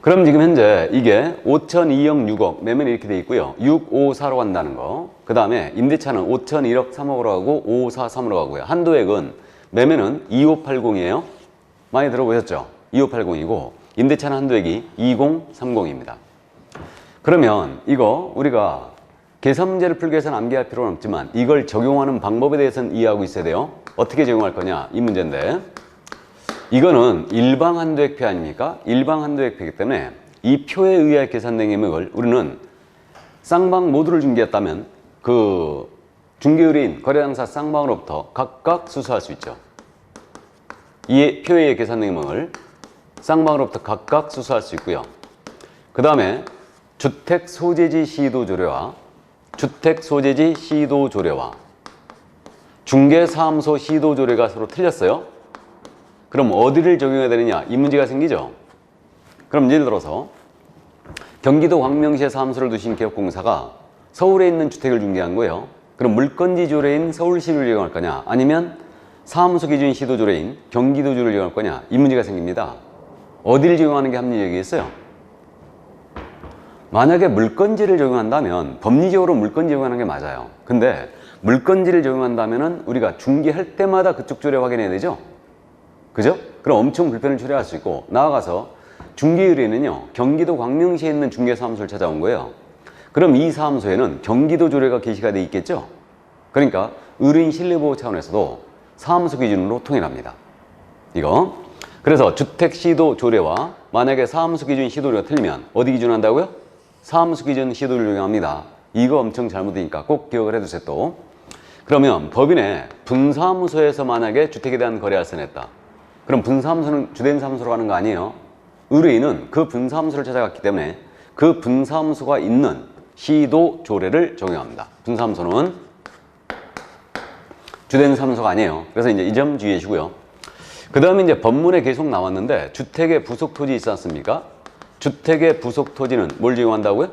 그럼 지금 현재 이게 5천, 2억, 6억 매매는 이렇게 돼 있고요. 6, 5, 4로 간다는 거. 그 다음에 임대차는 5천, 1억, 3억으로 가고 5, 4, 3으로 가고요. 한도액은 매매는 2580이에요. 많이 들어보셨죠? 2580이고 임대차는 한도액이 2030입니다. 그러면 이거 우리가 계산 문제를 풀기 위해서는 암기할 필요는 없지만 이걸 적용하는 방법에 대해서는 이해하고 있어야 돼요. 어떻게 적용할 거냐, 이 문제인데, 이거는 일방 한도액표 아닙니까? 일방 한도액표이기 때문에 이 표에 의해 계산된 금액을 우리는 쌍방 모두를 중개했다면 그 중개의뢰인, 거래당사 쌍방으로부터 각각 수수할 수 있죠. 이 표에 의해 계산된 금액을 쌍방으로부터 각각 수수할 수 있고요. 그 다음에 주택소재지 시도조례와 주택소재지 시도조례와 중개사무소 시도조례가 서로 틀렸어요. 그럼 어디를 적용해야 되느냐? 이 문제가 생기죠. 그럼 예를 들어서 경기도 광명시에 사무소를 두신 기업공사가 서울에 있는 주택을 중개한 거예요. 그럼 물건지 조례인 서울시를 적용할 거냐? 아니면 사무소 기준 시도 조례인 경기도주를 적용할 거냐? 이 문제가 생깁니다. 어디를 적용하는 게 합리적이겠어요? 만약에 물건지를 적용한다면 법리적으로 물건지 적용하는 게 맞아요. 근데 물건지를 적용한다면 우리가 중개할 때마다 그쪽 조례 확인해야 되죠? 그죠? 그럼 엄청 불편을 초래할 수 있고, 나아가서 중개 의뢰인은요, 경기도 광명시에 있는 중개사무소를 찾아온 거예요. 그럼 이 사무소에는 경기도 조례가 게시가 돼 있겠죠? 그러니까 의뢰인 신뢰보호 차원에서도 사무소 기준으로 통일합니다. 이거. 그래서 주택시도 조례와 만약에 사무소 기준 시도조례가 틀리면 어디 기준 한다고요? 사무소 기준 시도를 적용합니다. 이거 엄청 잘못되니까 꼭 기억을 해두세요 또. 그러면 법인의 분사무소에서 만약에 주택에 대한 거래할세 냈다. 그럼 분사무소는 주된 사무소로 가는 거 아니에요? 의뢰인은 그 분사무소를 찾아갔기 때문에 그 분사무소가 있는 시도 조례를 적용합니다. 분사무소는 주된 사무소가 아니에요. 그래서 이제 이 점 주의해 주시고요. 그 다음에 이제 법문에 계속 나왔는데 주택의 부속 토지 있지 않습니까? 주택의 부속 토지는 뭘 적용한다고요?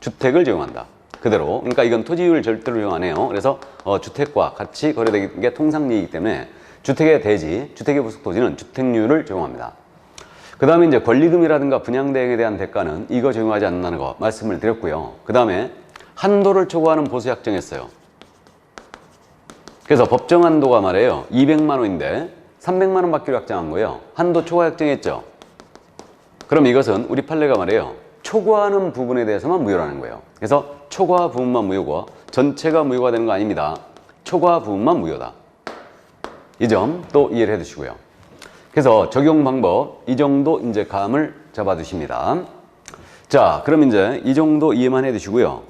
주택을 적용한다. 그대로. 그러니까 이건 토지율 절대로 적용 안 해요. 그래서 주택과 같이 거래되는 게 통상이기 때문에 주택의 대지, 주택의 부속 토지는 주택률을 적용합니다. 그 다음에 이제 권리금이라든가 분양대행에 대한 대가는 이거 적용하지 않는다는 거 말씀을 드렸고요. 그 다음에 한도를 초과하는 보수 약정했어요. 그래서 법정 한도가 말이에요. 200만 원인데 300만 원 받기로 약정한 거예요. 한도 초과 약정했죠. 그럼 이것은 우리 판례가 말이에요. 초과하는 부분에 대해서만 무효라는 거예요. 그래서 초과 부분만 무효고 전체가 무효가 되는 거 아닙니다. 초과 부분만 무효다. 이 점 또 이해를 해 두시고요. 그래서 적용 방법 이 정도 이제 감을 잡아 두십니다. 자, 그럼 이제 이 정도 이해만 해 두시고요.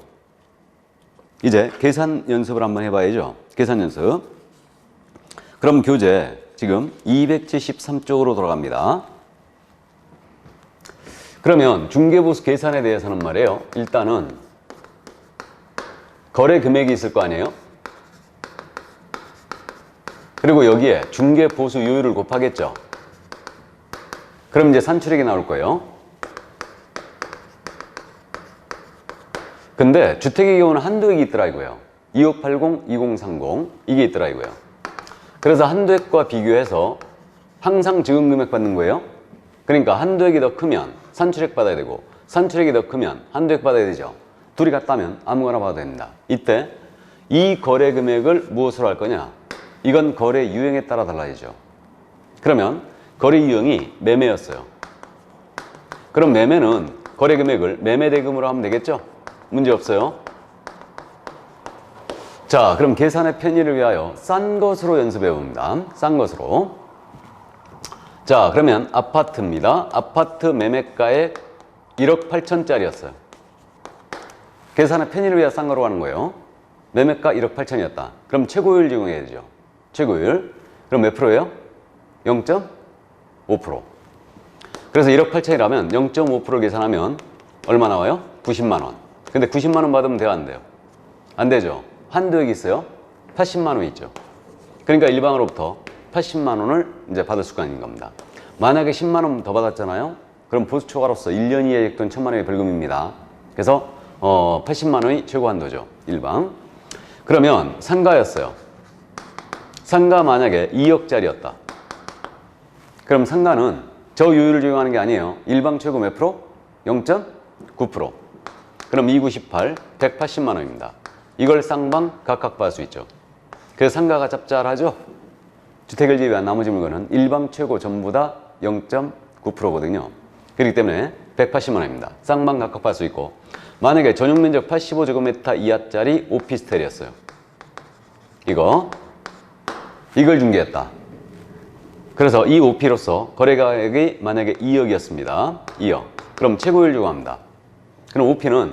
이제 계산 연습을 한번 해봐야죠. 계산 연습. 그럼 교재 지금 273쪽으로 돌아갑니다. 그러면 중개보수 계산에 대해서는 말이에요. 일단은 거래 금액이 있을 거 아니에요? 그리고 여기에 중개보수 요율을 곱하겠죠. 그럼 이제 산출액이 나올 거예요. 근데 주택의 경우는 한도액이 있더라고요. 2580, 2030 이게 있더라고요. 그래서 한도액과 비교해서 항상 지급 금액 받는 거예요. 그러니까 한도액이 더 크면 산출액 받아야 되고 산출액이 더 크면 한도액 받아야 되죠. 둘이 같다면 아무거나 받아도 됩니다. 이때 이 거래 금액을 무엇으로 할 거냐? 이건 거래 유형에 따라 달라지죠. 그러면 거래 유형이 매매였어요. 그럼 매매는 거래 금액을 매매 대금으로 하면 되겠죠? 문제 없어요. 자, 그럼 계산의 편의를 위하여 싼 것으로 연습해 봅니다. 싼 것으로. 자, 그러면 아파트입니다. 아파트 매매가액 1억 8천짜리였어요. 계산의 편의를 위하여 싼 거로 하는 거예요. 매매가 1억 8천이었다. 그럼 최고율 적용해야 되죠. 최고율. 그럼 몇 프로예요? 0.5%. 그래서 1억 8천이라면 0.5% 계산하면 얼마 나와요? 90만 원. 근데 90만 원 받으면 돼요, 안 돼요? 안 되죠. 한도액이 있어요. 80만 원 있죠. 그러니까 일방으로부터 80만 원을 이제 받을 수가 있는 겁니다. 만약에 10만 원 더 받았잖아요. 그럼 보수 초과로서 1년 이하의 또는 1,000만 원의 벌금입니다. 그래서 80만 원이 최고 한도죠. 일방. 그러면 상가였어요. 상가 만약에 2억짜리였다. 그럼 상가는 저 요율을 적용하는 게 아니에요. 일방 최고 몇 프로? 0.9%. 그럼 298, 180만 원입니다. 이걸 쌍방 각각 받을 수 있죠. 그래서 상가가 짭짤하죠? 주택을 제외한 나머지 물건은 일방 최고 전부 다 0.9%거든요. 그렇기 때문에 180만 원입니다. 쌍방 각각 받을 수 있고, 만약에 전용 면적 85제곱미터 이하짜리 오피스텔이었어요. 이걸 중개했다. 그래서 이 오피로서 거래가액이 만약에 2억이었습니다. 2억. 그럼 최고율 적용합니다. 그럼 오피는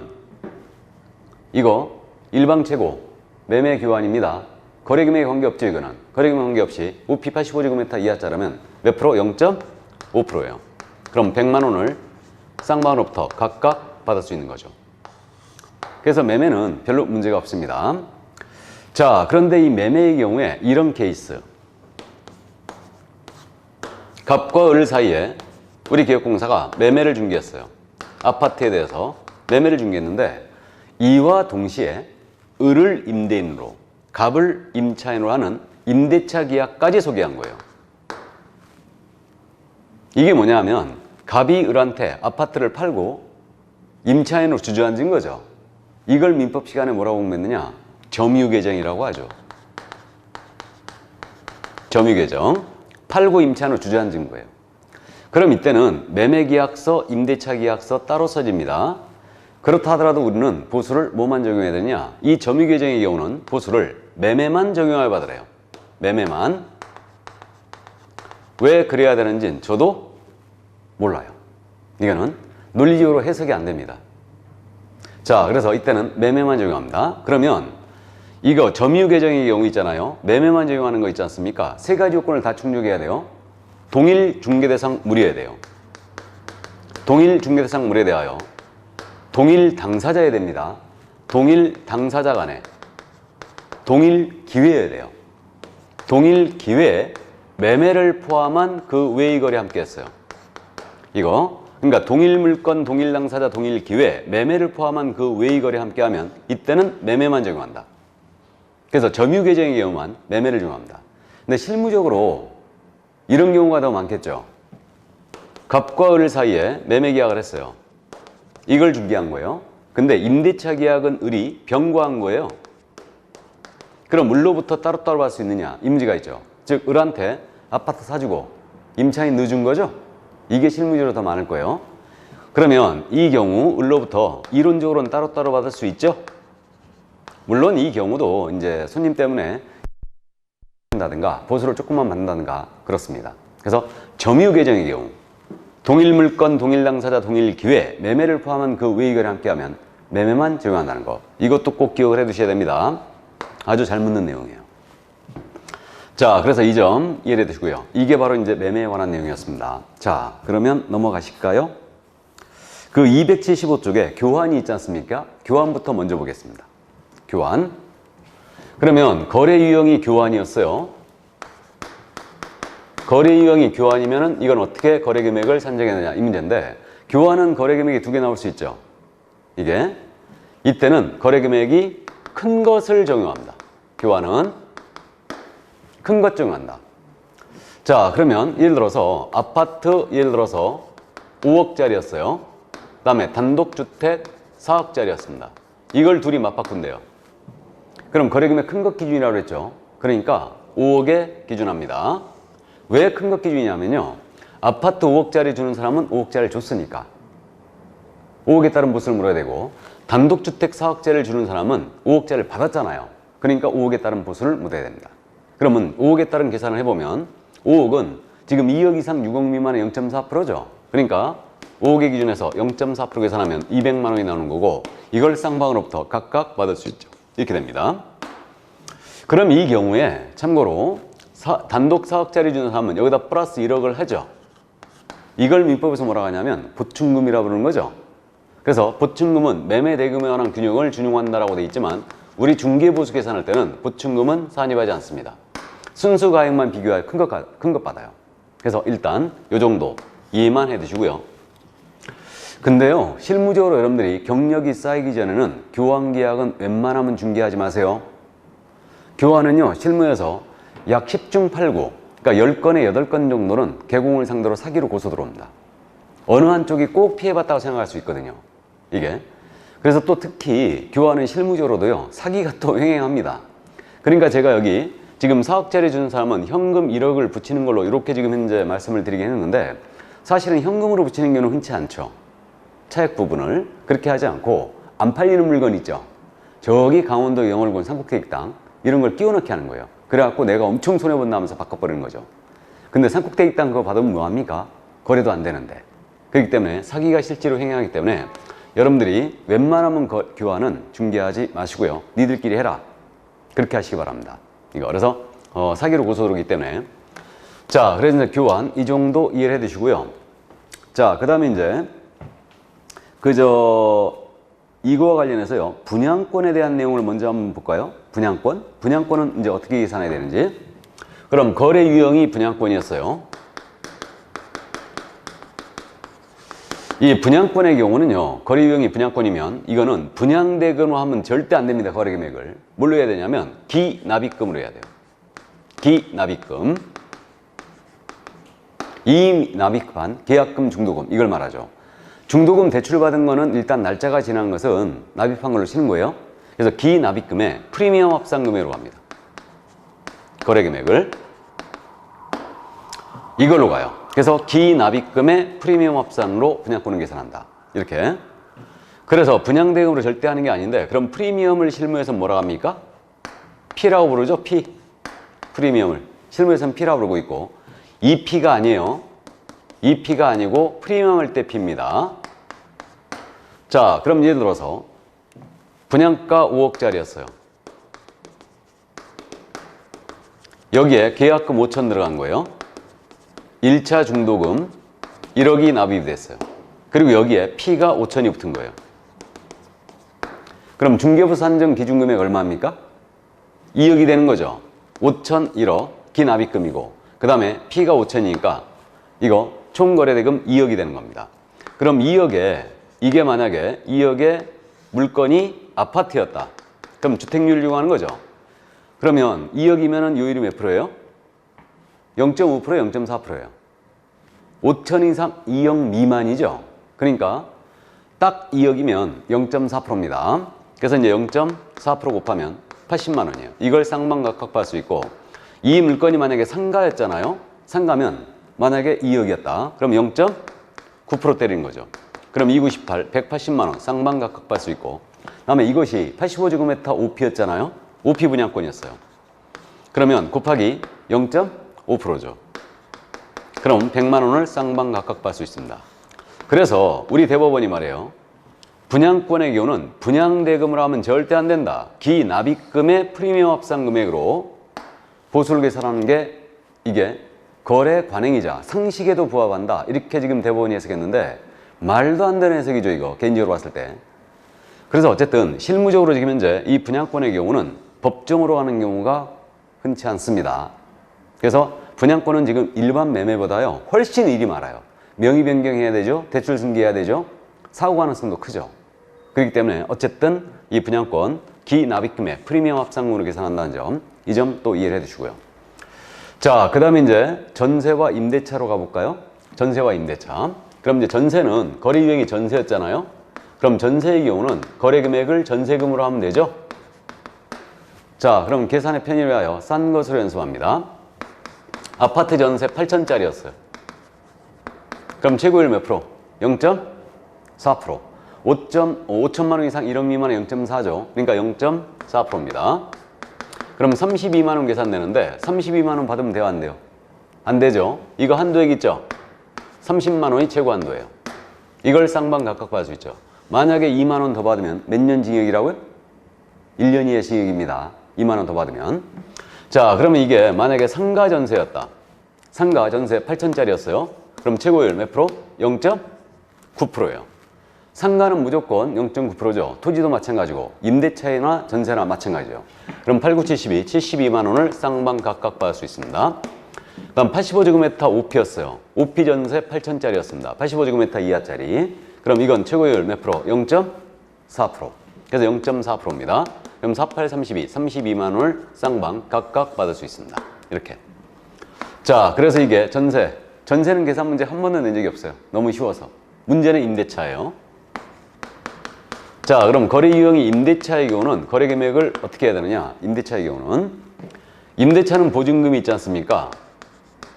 이거 일방 최고 매매 교환입니다. 거래금액에 관계없죠. 이거는 거래금액에 관계없이 오피 85제곱미터 이하짜라면 몇 프로? 0.5%예요. 그럼 100만 원을 쌍방으로부터 각각 받을 수 있는 거죠. 그래서 매매는 별로 문제가 없습니다. 자, 그런데 이 매매의 경우에 이런 케이스, 갑과 을 사이에 우리 기업공사가 매매를 중개했어요. 아파트에 대해서 매매를 중개했는데 이와 동시에 을을 임대인으로 갑을 임차인으로 하는 임대차 계약까지 소개한 거예요. 이게 뭐냐면 갑이 을한테 아파트를 팔고 임차인으로 주저앉은 거죠. 이걸 민법 시간에 뭐라고 공부했느냐? 점유계정이라고 하죠. 점유계정. 팔고 임차인으로 주저앉은 거예요. 그럼 이때는 매매계약서, 임대차계약서 따로 써집니다. 그렇다 하더라도 우리는 보수를 뭐만 적용해야 되냐? 이 점유계정의 경우는 보수를 매매만 적용해야 받으래요. 매매만. 왜 그래야 되는지는 저도 몰라요. 이거는 논리적으로 해석이 안 됩니다. 자, 그래서 이때는 매매만 적용합니다. 그러면 이거 점유계정의 경우 있잖아요. 매매만 적용하는 거 있지 않습니까? 세 가지 요건을 다 충족해야 돼요. 동일 중개대상 무리해야 돼요. 동일 중개대상 무리에 대하여 동일 당사자여야 됩니다. 동일 당사자 간에 동일 기회여야 돼요. 동일 기회에 매매를 포함한 그 외의 거래 함께 했어요. 이거 그러니까 동일 물건, 동일 당사자, 동일 기회, 매매를 포함한 그 외의 거래 함께 하면 이때는 매매만 적용한다. 그래서 점유계정의 경우만 매매를 적용합니다. 근데 실무적으로 이런 경우가 더 많겠죠. 갑과 을 사이에 매매 계약을 했어요. 이걸 중개한 거예요. 근데 임대차 계약은 을이 병과한 거예요. 그럼 을로부터 따로따로 받을 수 있느냐? 임지가 있죠. 즉 을한테 아파트 사주고 임차인 넣어준 거죠. 이게 실무적으로 더 많을 거예요. 그러면 이 경우 을로부터 이론적으로는 따로따로 받을 수 있죠. 물론 이 경우도 이제 손님 때문에 한다든가 보수를 조금만 받는다든가 그렇습니다. 그래서 점유계정의 경우 동일 물건, 동일 당사자, 동일 기회, 매매를 포함한 그 외의거래 함께하면 매매만 적용한다는 거. 이것도 꼭 기억을 해 두셔야 됩니다. 아주 잘 묻는 내용이에요. 자, 그래서 이 점 이해해 두시고요. 이게 바로 이제 매매에 관한 내용이었습니다. 자, 그러면 넘어가실까요? 그 275쪽에 교환이 있지 않습니까? 교환부터 먼저 보겠습니다. 교환. 그러면 거래 유형이 교환이었어요. 거래 유형이 교환이면은 이건 어떻게 거래 금액을 산정했느냐 이 문제인데, 교환은 거래 금액이 두 개 나올 수 있죠. 이게 이때는 거래 금액이 큰 것을 적용합니다. 교환은 큰 것 적용한다. 자, 그러면 예를 들어서 아파트 예를 들어서 5억짜리였어요. 그 다음에 단독주택 4억짜리였습니다. 이걸 둘이 맞바꾼대요. 그럼 거래금액 큰 것 기준이라고 했죠. 그러니까 5억에 기준합니다. 왜 큰 것 기준이냐면요, 아파트 5억짜리 주는 사람은 5억짜리를 줬으니까 5억에 따른 보수를 물어야 되고, 단독주택 4억짜리를 주는 사람은 5억짜리를 받았잖아요. 그러니까 5억에 따른 보수를 물어야 됩니다. 그러면 5억에 따른 계산을 해보면 5억은 지금 2억 이상 6억 미만의 0.4%죠. 그러니까 5억의 기준에서 0.4% 계산하면 200만 원이 나오는 거고, 이걸 쌍방으로부터 각각 받을 수 있죠. 이렇게 됩니다. 그럼 이 경우에 참고로 단독 4억짜리 주는 사람은 여기다 플러스 1억을 하죠. 이걸 민법에서 뭐라고 하냐면 보충금이라고 부르는 거죠. 그래서 보충금은 매매 대금에 관한 균형을 준용한다라고 돼 있지만, 우리 중개보수 계산할 때는 보충금은 산입하지 않습니다. 순수 가액만 비교하여 큰 것 받아요. 그래서 일단 이 정도 이해만 해 두시고요. 근데요, 실무적으로 여러분들이 경력이 쌓이기 전에는 교환계약은 웬만하면 중개하지 마세요. 교환은요, 실무에서 약 10중 8구, 그러니까 10건에 8건 정도는 개공을 상대로 사기로 고소 들어옵니다. 어느 한쪽이 꼭 피해봤다고 생각할 수 있거든요, 이게. 그래서 또 특히 교환은 실무적으로도요, 사기가 또 횡행합니다. 그러니까 제가 여기 지금 4억짜리 주는 사람은 현금 1억을 붙이는 걸로 이렇게 지금 현재 말씀을 드리긴 했는데, 사실은 현금으로 붙이는 경우는 흔치 않죠. 차액 부분을 그렇게 하지 않고 안 팔리는 물건 있죠. 저기 강원도 영월군 산꼭대기땅 이런 걸 끼워 넣게 하는 거예요. 그래갖고 내가 엄청 손해본다 하면서 바꿔버리는 거죠. 근데 산꼭대기 땅 그거 받으면 뭐합니까? 거래도 안 되는데. 그렇기 때문에 사기가 실제로 행행하기 때문에 여러분들이 웬만하면 교환은 중개하지 마시고요. 니들끼리 해라. 그렇게 하시기 바랍니다. 이거 그래서 사기로 고소 들어오기 때문에. 자, 그래서 이제 교환 이 정도 이해를 해 두시고요. 자, 그 다음에 이제 이거와 관련해서요, 분양권에 대한 내용을 먼저 한번 볼까요? 분양권은 이제 어떻게 계산해야 되는지. 그럼 거래 유형이 분양권이었어요. 이 분양권의 경우는요, 거래 유형이 분양권이면 이거는 분양대금으로 하면 절대 안 됩니다. 거래 금액을. 뭘로 해야 되냐면 기납입금으로 해야 돼요. 기납입금. 이미 납입한 계약금, 중도금 이걸 말하죠. 중도금 대출받은 거는 일단 날짜가 지난 것은 납입한 걸로 치는 거예요. 그래서 기납입금에 프리미엄 합산금액으로 합니다. 거래 금액을 이걸로 가요. 그래서 기납입금의 프리미엄 합산으로 분양권을 계산한다. 이렇게. 그래서 분양대금으로 절대 하는 게 아닌데, 그럼 프리미엄을 실무에서 뭐라고 합니까? P라고 부르죠. P. 프리미엄을 실무에서는 P라고 부르고 있고, 이 P가 아니에요. 이 P가 아니고 프리미엄을 때 P입니다. 자, 그럼 예를 들어서 분양가 5억짜리였어요. 여기에 계약금 5천 들어간 거예요. 1차 중도금 1억이 납입이 됐어요. 그리고 여기에 P가 5천이 붙은 거예요. 그럼 중개부 산정 기준금액 얼마입니까? 2억이 되는 거죠. 5천 1억 기납입금이고, 그 다음에 P가 5천이니까 이거 총거래대금 2억이 되는 겁니다. 그럼 2억에, 이게 만약에 2억의 물건이 아파트였다. 그럼 주택률 이용하는 거죠. 그러면 2억이면은 요율이 몇 프로예요? 0.5%, 0.4%예요. 5천 이상 2억 미만이죠. 그러니까 딱 2억이면 0.4%입니다. 그래서 이제 0.4% 곱하면 80만 원이에요. 이걸 쌍방각각받을 수 있고, 이 물건이 만약에 상가였잖아요. 상가면 만약에 2억이었다. 그럼 0.9% 때리는 거죠. 그럼 298, 180만 원 쌍방각각받을 수 있고, 다음에 이것이 85제곱미터 OP였잖아요. OP 분양권이었어요. 그러면 곱하기 0.5%죠. 그럼 100만 원을 쌍방각각받을 수 있습니다. 그래서 우리 대법원이 말해요. 분양권의 경우는 분양대금으로 하면 절대 안 된다. 기납입금의 프리미엄 합산 금액으로 보수를 계산하는 게 이게 거래 관행이자 상식에도 부합한다. 이렇게 지금 대법원이 해석했는데 말도 안 되는 해석이죠, 이거. 개인적으로 봤을 때. 그래서 어쨌든 실무적으로 지금 현재 이 분양권의 경우는 법정으로 가는 경우가 흔치 않습니다. 그래서 분양권은 지금 일반 매매보다요 훨씬 일이 많아요. 명의 변경해야 되죠. 대출 승계해야 되죠. 사고 가능성도 크죠. 그렇기 때문에 어쨌든 이 분양권 기납입금의 프리미엄 합산금으로 계산한다는 점, 이 점 또 이해를 해두시고요. 자, 그 다음에 이제 전세와 임대차로 가볼까요? 전세와 임대차. 그럼 이제 전세는 거래 유형이 전세였잖아요. 그럼 전세의 경우는 거래 금액을 전세금으로 하면 되죠. 자, 그럼 계산의 편의를 위하여 싼 것으로 연습합니다. 아파트 전세 8천짜리였어요. 그럼 최고율 몇 프로? 0.4%. 5천만 원 이상 1억 미만의 0.4죠. 그러니까 0.4%입니다. 그럼 32만 원 계산되는데 32만 원 받으면 돼요, 안 돼요? 안 되죠. 이거 한도액 있죠? 30만 원이 최고 한도예요. 이걸 쌍방각각 받을 수 있죠. 만약에 2만 원 더 받으면 몇 년 징역이라고요? 1년 이하의 징역입니다. 2만 원 더 받으면. 자, 그러면 이게 만약에 상가 전세였다. 상가 전세 8천짜리였어요. 그럼 최고율 몇 프로? 0.9%예요. 상가는 무조건 0.9%죠. 토지도 마찬가지고 임대차나 전세나 마찬가지죠. 그럼 8, 9, 72, 72만 원을 쌍방각각 받을 수 있습니다. 다음 85제곱미터 OP였어요. OP 전세 8천짜리였습니다. 85제곱미터 이하짜리. 그럼 이건 최고율 몇 프로? 0.4%. 그래서 0.4%입니다. 그럼 48, 32, 32만 원을 쌍방 각각 받을 수 있습니다. 이렇게. 자, 그래서 이게 전세. 전세는 계산 문제 한 번도 낸 적이 없어요. 너무 쉬워서. 문제는 임대차예요. 자, 그럼 거래 유형이 임대차의 경우는 거래 금액을 어떻게 해야 되느냐? 임대차의 경우는 임대차는 보증금이 있지 않습니까?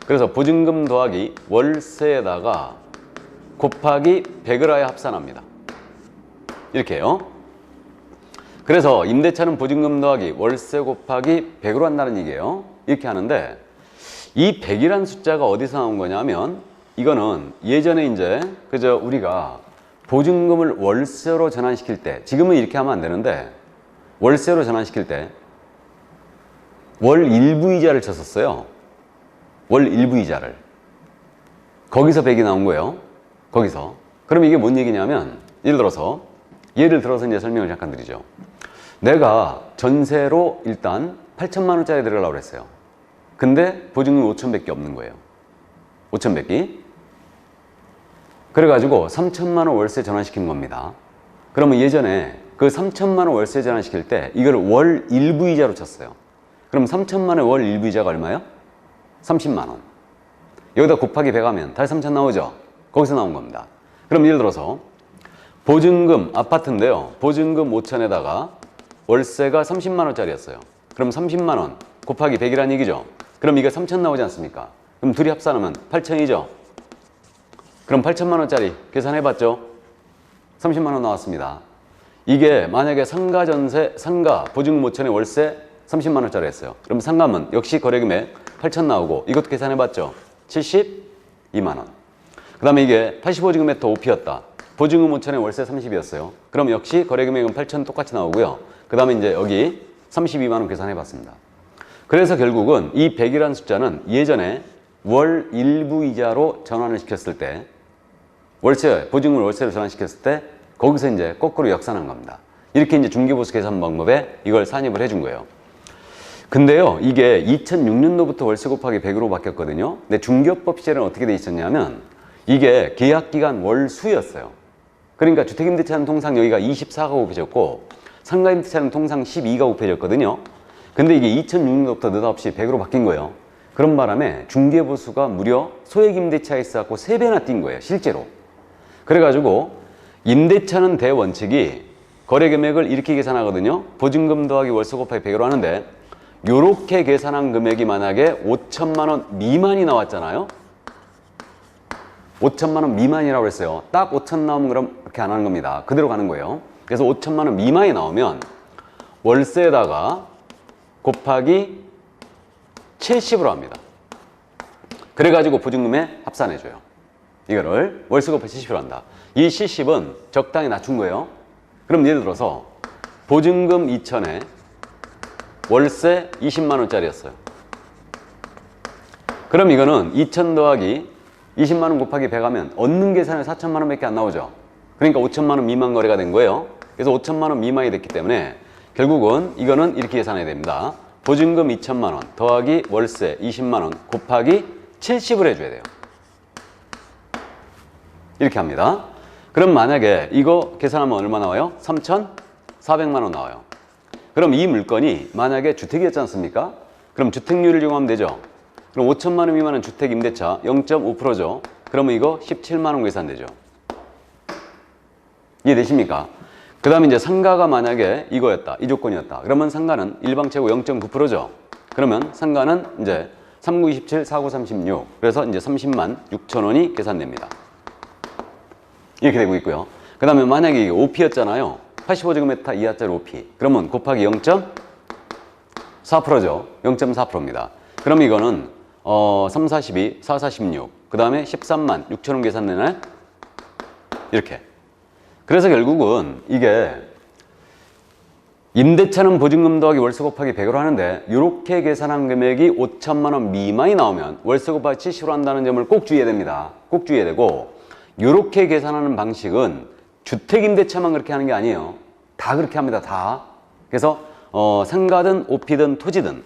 그래서 보증금 더하기 월세에다가 곱하기 100을 하여 합산합니다. 이렇게 해요. 그래서 임대차는 보증금 더하기 월세 곱하기 100으로 한다는 얘기예요. 이렇게 하는데 이 100이라는 숫자가 어디서 나온 거냐면 이거는 예전에 이제 그저 우리가 보증금을 월세로 전환시킬 때, 지금은 이렇게 하면 안 되는데 월세로 전환시킬 때 월 일부 이자를 쳤었어요. 월 일부 이자를. 거기서 100이 나온 거예요. 거기서. 그럼 이게 뭔 얘기냐면 예를 들어서 이제 설명을 잠깐 드리죠. 내가 전세로 일단 8천만 원짜리 들어가려고 그랬어요. 근데 보증금 5천 밖에 없는 거예요. 5천 밖에. 그래가지고 3천만 원 월세 전환시킨 겁니다. 그러면 예전에 그 3천만 원 월세 전환시킬 때 이걸 월 일부이자로 쳤어요. 그럼 3천만 원의 월 일부이자가 얼마예요? 30만 원. 여기다 곱하기 100 하면 달 3천 나오죠? 거기서 나온 겁니다. 그럼 예를 들어서 보증금 아파트인데요. 보증금 5천에다가 월세가 30만 원짜리였어요. 그럼 30만 원 곱하기 100이라는 얘기죠. 그럼 이게 3천 나오지 않습니까? 그럼 둘이 합산하면 8천이죠. 그럼 8천만 원짜리 계산해봤죠? 30만 원 나왔습니다. 이게 만약에 상가 전세, 상가 보증금 5천에 월세 30만 원짜리 했어요. 그럼 상가면 역시 거래금액 8천 나오고 이것도 계산해봤죠? 72만 원. 그 다음에 이게 85지금 m 5P였다. 보증금 5천에 월세 30이었어요. 그럼 역시 거래금액은 8천 똑같이 나오고요. 그 다음에 이제 여기 32만 원 계산해봤습니다. 그래서 결국은 이 100이라는 숫자는 예전에 월 일부이자로 전환을 시켰을 때 월세, 보증금을 월세로 전환시켰을 때 거기서 이제 거꾸로 역산한 겁니다. 이렇게 이제 중개보수 계산 방법에 이걸 산입을 해준 거예요. 근데요, 이게 2006년도부터 월세 곱하기 100으로 바뀌었거든요. 근데 중개법 시절에는 어떻게 돼 있었냐면 이게 계약기간 월수였어요. 그러니까 주택임대차는 통상 여기가 24가 곱해졌고 상가임대차는 통상 12가 곱해졌거든요. 근데 이게 2006년도부터 느닷없이 100으로 바뀐 거예요. 그런 바람에 중개보수가 무려 소액임대차에 있어서 3배나 뛴 거예요, 실제로. 그래가지고 임대차는 대원칙이 거래금액을 이렇게 계산하거든요. 보증금 더하기 월세 곱하기 100으로 하는데 요렇게 계산한 금액이 만약에 5천만 원 미만이 나왔잖아요. 5천만 원 미만이라고 했어요. 딱 5천 나오면 그럼 이렇게 안 하는 겁니다. 그대로 가는 거예요. 그래서 5천만 원 미만이 나오면 월세에다가 곱하기 70으로 합니다. 그래가지고 보증금에 합산해줘요. 이거를 월세 곱하기 70으로 한다. 이 70은 적당히 낮춘 거예요. 그럼 예를 들어서 보증금 2천에 월세 20만 원짜리였어요. 그럼 이거는 2천 더하기 20만 원 곱하기 100 하면 얻는 계산에 4천만 원밖에 안 나오죠. 그러니까 5천만 원 미만 거래가 된 거예요. 그래서 5천만 원 미만이 됐기 때문에 결국은 이거는 이렇게 계산해야 됩니다. 보증금 2천만 원 더하기 월세 20만 원 곱하기 70을 해줘야 돼요. 이렇게 합니다. 그럼 만약에 이거 계산하면 얼마 나와요? 3,400만 원 나와요. 그럼 이 물건이 만약에 주택이었지 않습니까? 그럼 주택률을 이용하면 되죠. 그럼 5천만 원 미만은 주택 임대차 0.5%죠. 그러면 이거 17만 원 계산되죠. 이해되십니까? 그 다음에 이제 상가가 만약에 이거였다, 이 조건이었다. 그러면 상가는 일방채고 0.9%죠. 그러면 상가는 이제 39, 27, 49, 36. 그래서 이제 30만 6천 원이 계산됩니다. 이렇게 되고 있고요. 그 다음에 만약에 이게 5P였잖아요. 85제곱미터 이하짜리 5P. 그러면 곱하기 0.4%죠. 0.4%입니다. 그럼 이거는 3, 42, 4, 46. 그 다음에 13만 6천 원 계산되나요? 이렇게. 그래서 결국은 이게 임대차는 보증금 더하기 월세 곱하기 100으로 하는데 이렇게 계산한 금액이 5천만 원 미만이 나오면 월세 곱하기 70으로 한다는 점을 꼭 주의해야 됩니다. 꼭 주의해야 되고 이렇게 계산하는 방식은 주택 임대차만 그렇게 하는 게 아니에요. 다 그렇게 합니다. 다. 그래서 상가든 오피든 토지든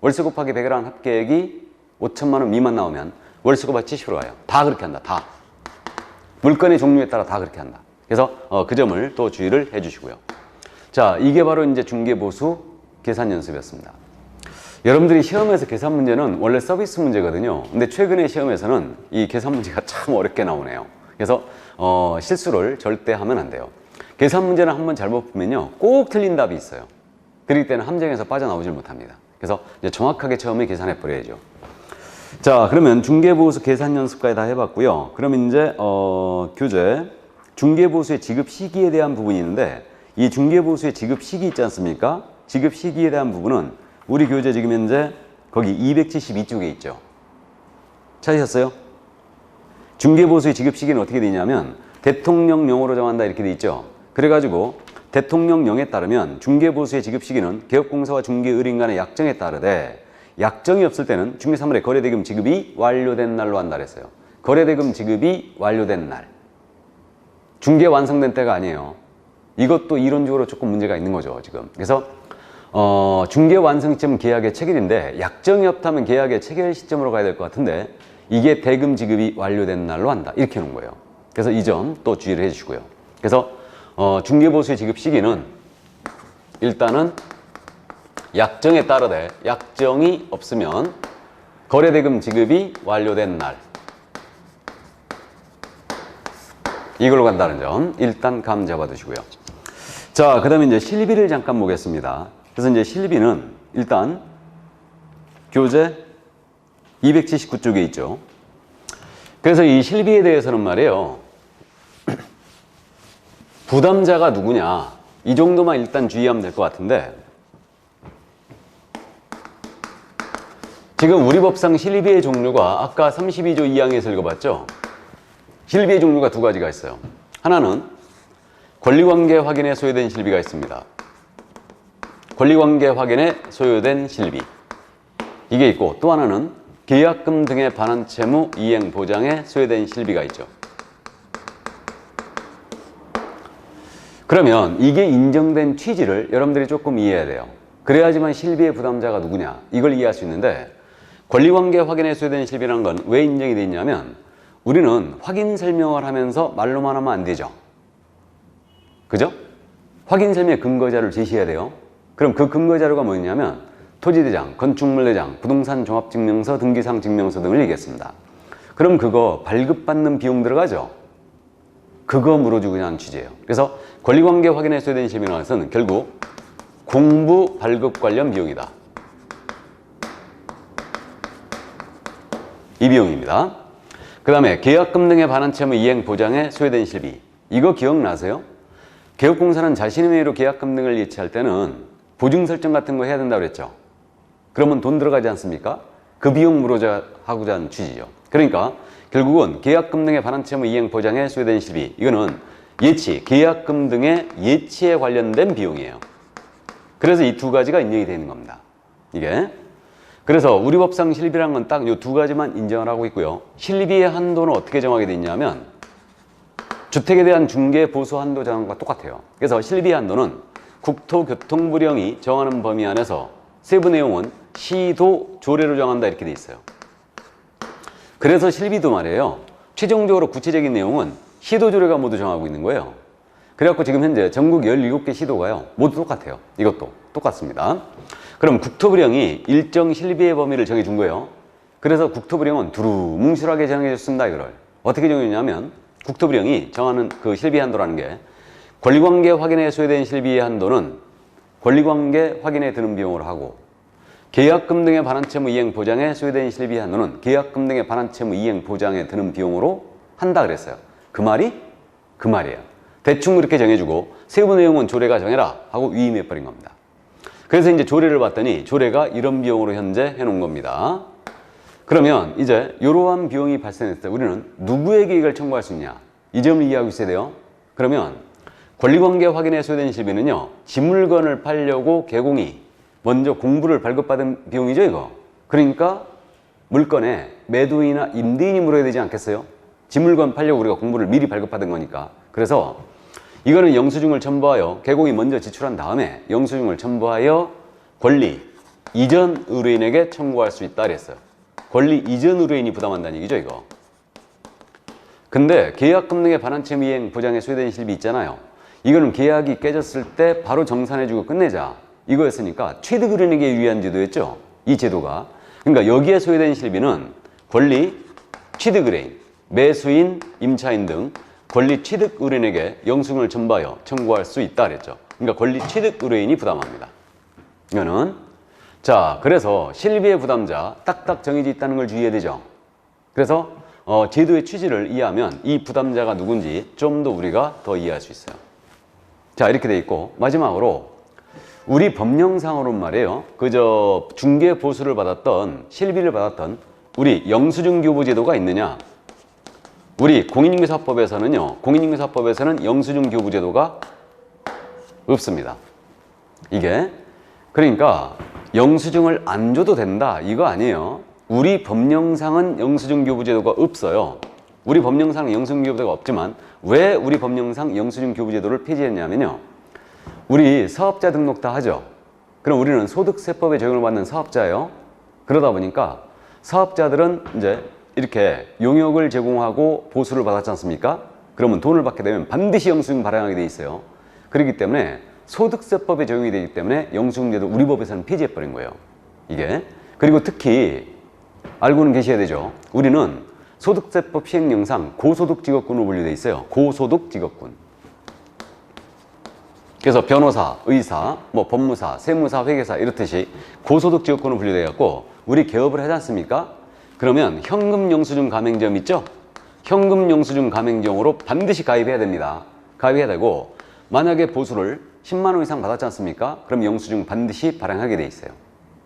월세 곱하기 100이라는 합계액이 5천만 원 미만 나오면 월세 곱하기 70으로 가요. 다 그렇게 한다. 다. 물건의 종류에 따라 다 그렇게 한다. 그래서 그 점을 또 주의를 해 주시고요. 자, 이게 바로 이제 중개보수 계산 연습이었습니다. 여러분들이 시험에서 계산 문제는 원래 서비스 문제거든요. 근데 최근에 시험에서는 이 계산 문제가 참 어렵게 나오네요. 그래서 실수를 절대 하면 안 돼요. 계산 문제는 한번 잘못 보면요, 꼭 틀린 답이 있어요. 그렇기 때문에 함정에서 빠져나오질 못합니다. 그래서 이제 정확하게 처음에 계산해 버려야죠. 자, 그러면 중개보수 계산 연습까지 다 해봤고요. 그럼 이제 교재 중개보수의 지급 시기에 대한 부분이 있는데, 이 중개보수의 지급 시기 있지 않습니까? 지급 시기에 대한 부분은 우리 교재 지금 현재 거기 272쪽에 있죠. 찾으셨어요? 중개보수의 지급 시기는 어떻게 되냐면 대통령령으로 정한다 이렇게 돼 있죠. 그래가지고 대통령령에 따르면 중개보수의 지급 시기는 개업공사와 중개의뢰인 간의 약정에 따르되 약정이 없을 때는 중개사물의 거래대금 지급이 완료된 날로 한다 그랬어요. 거래대금 지급이 완료된 날. 중개 완성된 때가 아니에요. 이것도 이론적으로 조금 문제가 있는 거죠, 지금. 그래서 중개 완성 시점은 계약의 체결인데 약정이 없다면 계약의 체결 시점으로 가야 될 것 같은데 이게 대금 지급이 완료된 날로 한다. 이렇게 해놓은 거예요. 그래서 이 점 또 주의를 해주시고요. 그래서 중개보수의 지급 시기는 일단은 약정에 따르되 약정이 없으면 거래대금 지급이 완료된 날, 이걸로 간다는 점 일단 감 잡아 두시고요. 자, 그 다음에 이제 실비를 잠깐 보겠습니다. 그래서 이제 실비는 일단 교재 279쪽에 있죠. 그래서 이 실비에 대해서는 말이에요, 부담자가 누구냐, 이 정도만 일단 주의하면 될 것 같은데, 지금 우리 법상 실비의 종류가 아까 32조 2항에서 읽어봤죠? 실비의 종류가 두 가지가 있어요. 하나는 권리관계 확인에 소요된 실비가 있습니다. 권리관계 확인에 소요된 실비, 이게 있고, 또 하나는 계약금 등의 반환 채무 이행 보장에 소요된 실비가 있죠. 그러면 이게 인정된 취지를 여러분들이 조금 이해해야 돼요. 그래야지만 실비의 부담자가 누구냐, 이걸 이해할 수 있는데, 권리관계 확인에 소요된 실비라는 건 왜 인정이 돼 있냐면, 우리는 확인 설명을 하면서 말로만 하면 안 되죠. 그죠? 확인 설명의 근거자료를 제시해야 돼요. 그럼 그 근거자료가 뭐냐면 토지대장, 건축물대장, 부동산 종합증명서, 등기상 증명서 등을 얘기했습니다. 그럼 그거 발급받는 비용 들어가죠? 그거 물어주고자 하는 취지예요. 그래서 권리관계 확인에 소요된 실비라는 것은 결국 공부 발급 관련 비용이다, 이 비용입니다. 그 다음에 계약금 등의 반환 채무 이행 보장에 소요된 실비, 이거 기억나세요? 개업공사는 자신의 명의로 계약금 등을 예치할 때는 보증 설정 같은 거 해야 된다고 그랬죠. 그러면 돈 들어가지 않습니까? 그 비용 물어자 하고자 하는 취지죠. 그러니까 결국은 계약금 등의 반환 채무 이행 보장에 소요된 실비, 이거는 예치, 계약금 등의 예치에 관련된 비용이에요. 그래서 이 두 가지가 인정이 되는 겁니다. 이게. 그래서 우리 법상 실비라는 건 딱 이 두 가지만 인정을 하고 있고요. 실비의 한도는 어떻게 정하게 돼 있냐면 주택에 대한 중개 보수 한도 정한과 똑같아요. 그래서 실비의 한도는 국토교통부령이 정하는 범위 안에서 세부 내용은 시도 조례로 정한다, 이렇게 돼 있어요. 그래서 실비도 말이에요, 최종적으로 구체적인 내용은 시도 조례가 모두 정하고 있는 거예요. 그래갖고 지금 현재 전국 17개 시도가요 모두 똑같아요. 이것도 똑같습니다. 그럼 국토부령이 일정 실비의 범위를 정해준 거예요. 그래서 국토부령은 두루뭉실하게 정해줬습니다. 이거를 어떻게 정해줬냐면, 국토부령이 정하는 그 실비 한도라는 게, 권리관계 확인에 소요된 실비의 한도는 권리관계 확인에 드는 비용으로 하고, 계약금 등의 반환 채무 이행 보장에 소요된 실비 한도는 계약금 등의 반환 채무 이행 보장에 드는 비용으로 한다 그랬어요. 그 말이 그 말이에요. 대충 그렇게 정해주고 세부 내용은 조례가 정해라 하고 위임해버린 겁니다. 그래서 이제 조례를 봤더니 조례가 이런 비용으로 현재 해놓은 겁니다. 그러면 이제 이러한 비용이 발생했을 때 우리는 누구에게 이걸 청구할 수 있냐, 이 점을 이해하고 있어야 돼요. 그러면 권리관계 확인에 소요된 실비는요, 지물건을 팔려고 개공이 먼저 공부를 발급받은 비용이죠, 이거. 그러니까 물건에 매도인이나 임대인이 물어야 되지 않겠어요? 지물건 팔려고 우리가 공부를 미리 발급받은 거니까. 그래서 이거는 영수증을 첨부하여, 개공이 먼저 지출한 다음에 영수증을 첨부하여 권리 이전 의뢰인에게 청구할 수 있다 그랬어요. 권리 이전 의뢰인이 부담한다는 얘기죠, 이거. 근데 계약금 등의 반환 채무 이행 보장에 소요된 실비 있잖아요. 이거는 계약이 깨졌을 때 바로 정산해주고 끝내자, 이거였으니까 취득 의뢰인에게 유리한 제도였죠, 이 제도가. 그러니까 여기에 소요된 실비는 권리 취득 의뢰인, 매수인, 임차인 등 권리 취득 의뢰인에게 영수증을 첨부하여 청구할 수 있다 그랬죠. 그러니까 권리 취득 의뢰인이 부담합니다. 이거는. 자, 그래서 실비의 부담자 딱딱 정해져 있다는 걸 주의해야 되죠. 그래서 제도의 취지를 이해하면 이 부담자가 누군지 좀 더 우리가 더 이해할 수 있어요. 자, 이렇게 돼 있고, 마지막으로 우리 법령상으로는 말이에요, 그저 중개 보수를 받았던, 실비를 받았던 우리 영수증 교부 제도가 있느냐? 우리 공인중개사법에서는요, 공인중개사법에서는 영수증 교부 제도가 없습니다. 이게. 그러니까 영수증을 안 줘도 된다, 이거 아니에요. 우리 법령상은 영수증 교부 제도가 없어요. 우리 법령상은 영수증 교부 제도가 없지만 왜 우리 법령상 영수증 교부 제도를 폐지했냐면요, 우리 사업자 등록 다 하죠. 그럼 우리는 소득세법에 적용을 받는 사업자예요. 그러다 보니까 사업자들은 이제 이렇게 용역을 제공하고 보수를 받았지 않습니까? 그러면 돈을 받게 되면 반드시 영수증 발행하게 돼 있어요. 그렇기 때문에 소득세법에 적용이 되기 때문에 영수증제도 우리 법에서는 폐지해버린 거예요. 이게. 그리고 특히 알고는 계셔야 되죠. 우리는 소득세법 시행령상 고소득직업군으로 분류되어 있어요. 고소득직업군. 그래서 변호사, 의사, 뭐 법무사, 세무사, 회계사 이렇듯이 고소득직업군으로 분류되어 있고 우리 개업을 하지 않습니까? 그러면 현금영수증 가맹점 있죠? 현금영수증 가맹점으로 반드시 가입해야 됩니다. 가입해야 되고 만약에 보수를 10만 원 이상 받았지 않습니까? 그럼 영수증 반드시 발행하게 돼 있어요.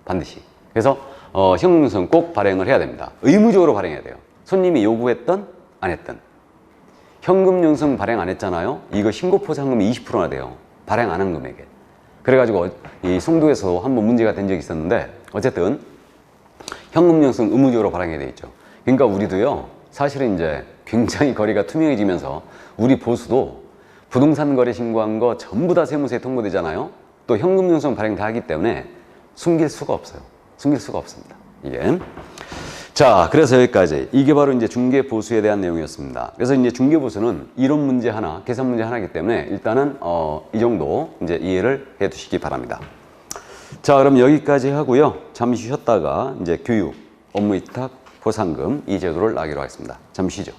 반드시. 그래서 현금영수증 꼭 발행을 해야 됩니다. 의무적으로 발행해야 돼요. 손님이 요구했던 안 했던. 현금영수증 발행 안 했잖아요. 이거 신고포상금이 20%나 돼요. 발행 안 한 금액에. 그래가지고 이 송도에서 한번 문제가 된 적이 있었는데 어쨌든 현금영수증 의무적으로 발행해야 돼 있죠. 그러니까 우리도요 사실은 이제 굉장히 거리가 투명해지면서 우리 보수도 부동산 거래 신고한 거 전부 다 세무서에 통보되잖아요. 또 현금영수증 발행 다 하기 때문에 숨길 수가 없어요. 숨길 수가 없습니다. 이게. 자, 그래서 여기까지. 이게 바로 이제 중개보수에 대한 내용이었습니다. 그래서 이제 중개보수는 이론 문제 하나, 계산 문제 하나이기 때문에 일단은 이 정도 이제 이해를 해 두시기 바랍니다. 자, 그럼 여기까지 하고요. 잠시 쉬었다가 이제 교육, 업무위탁, 보상금 이 제도를 나기로 하겠습니다. 잠시 쉬죠.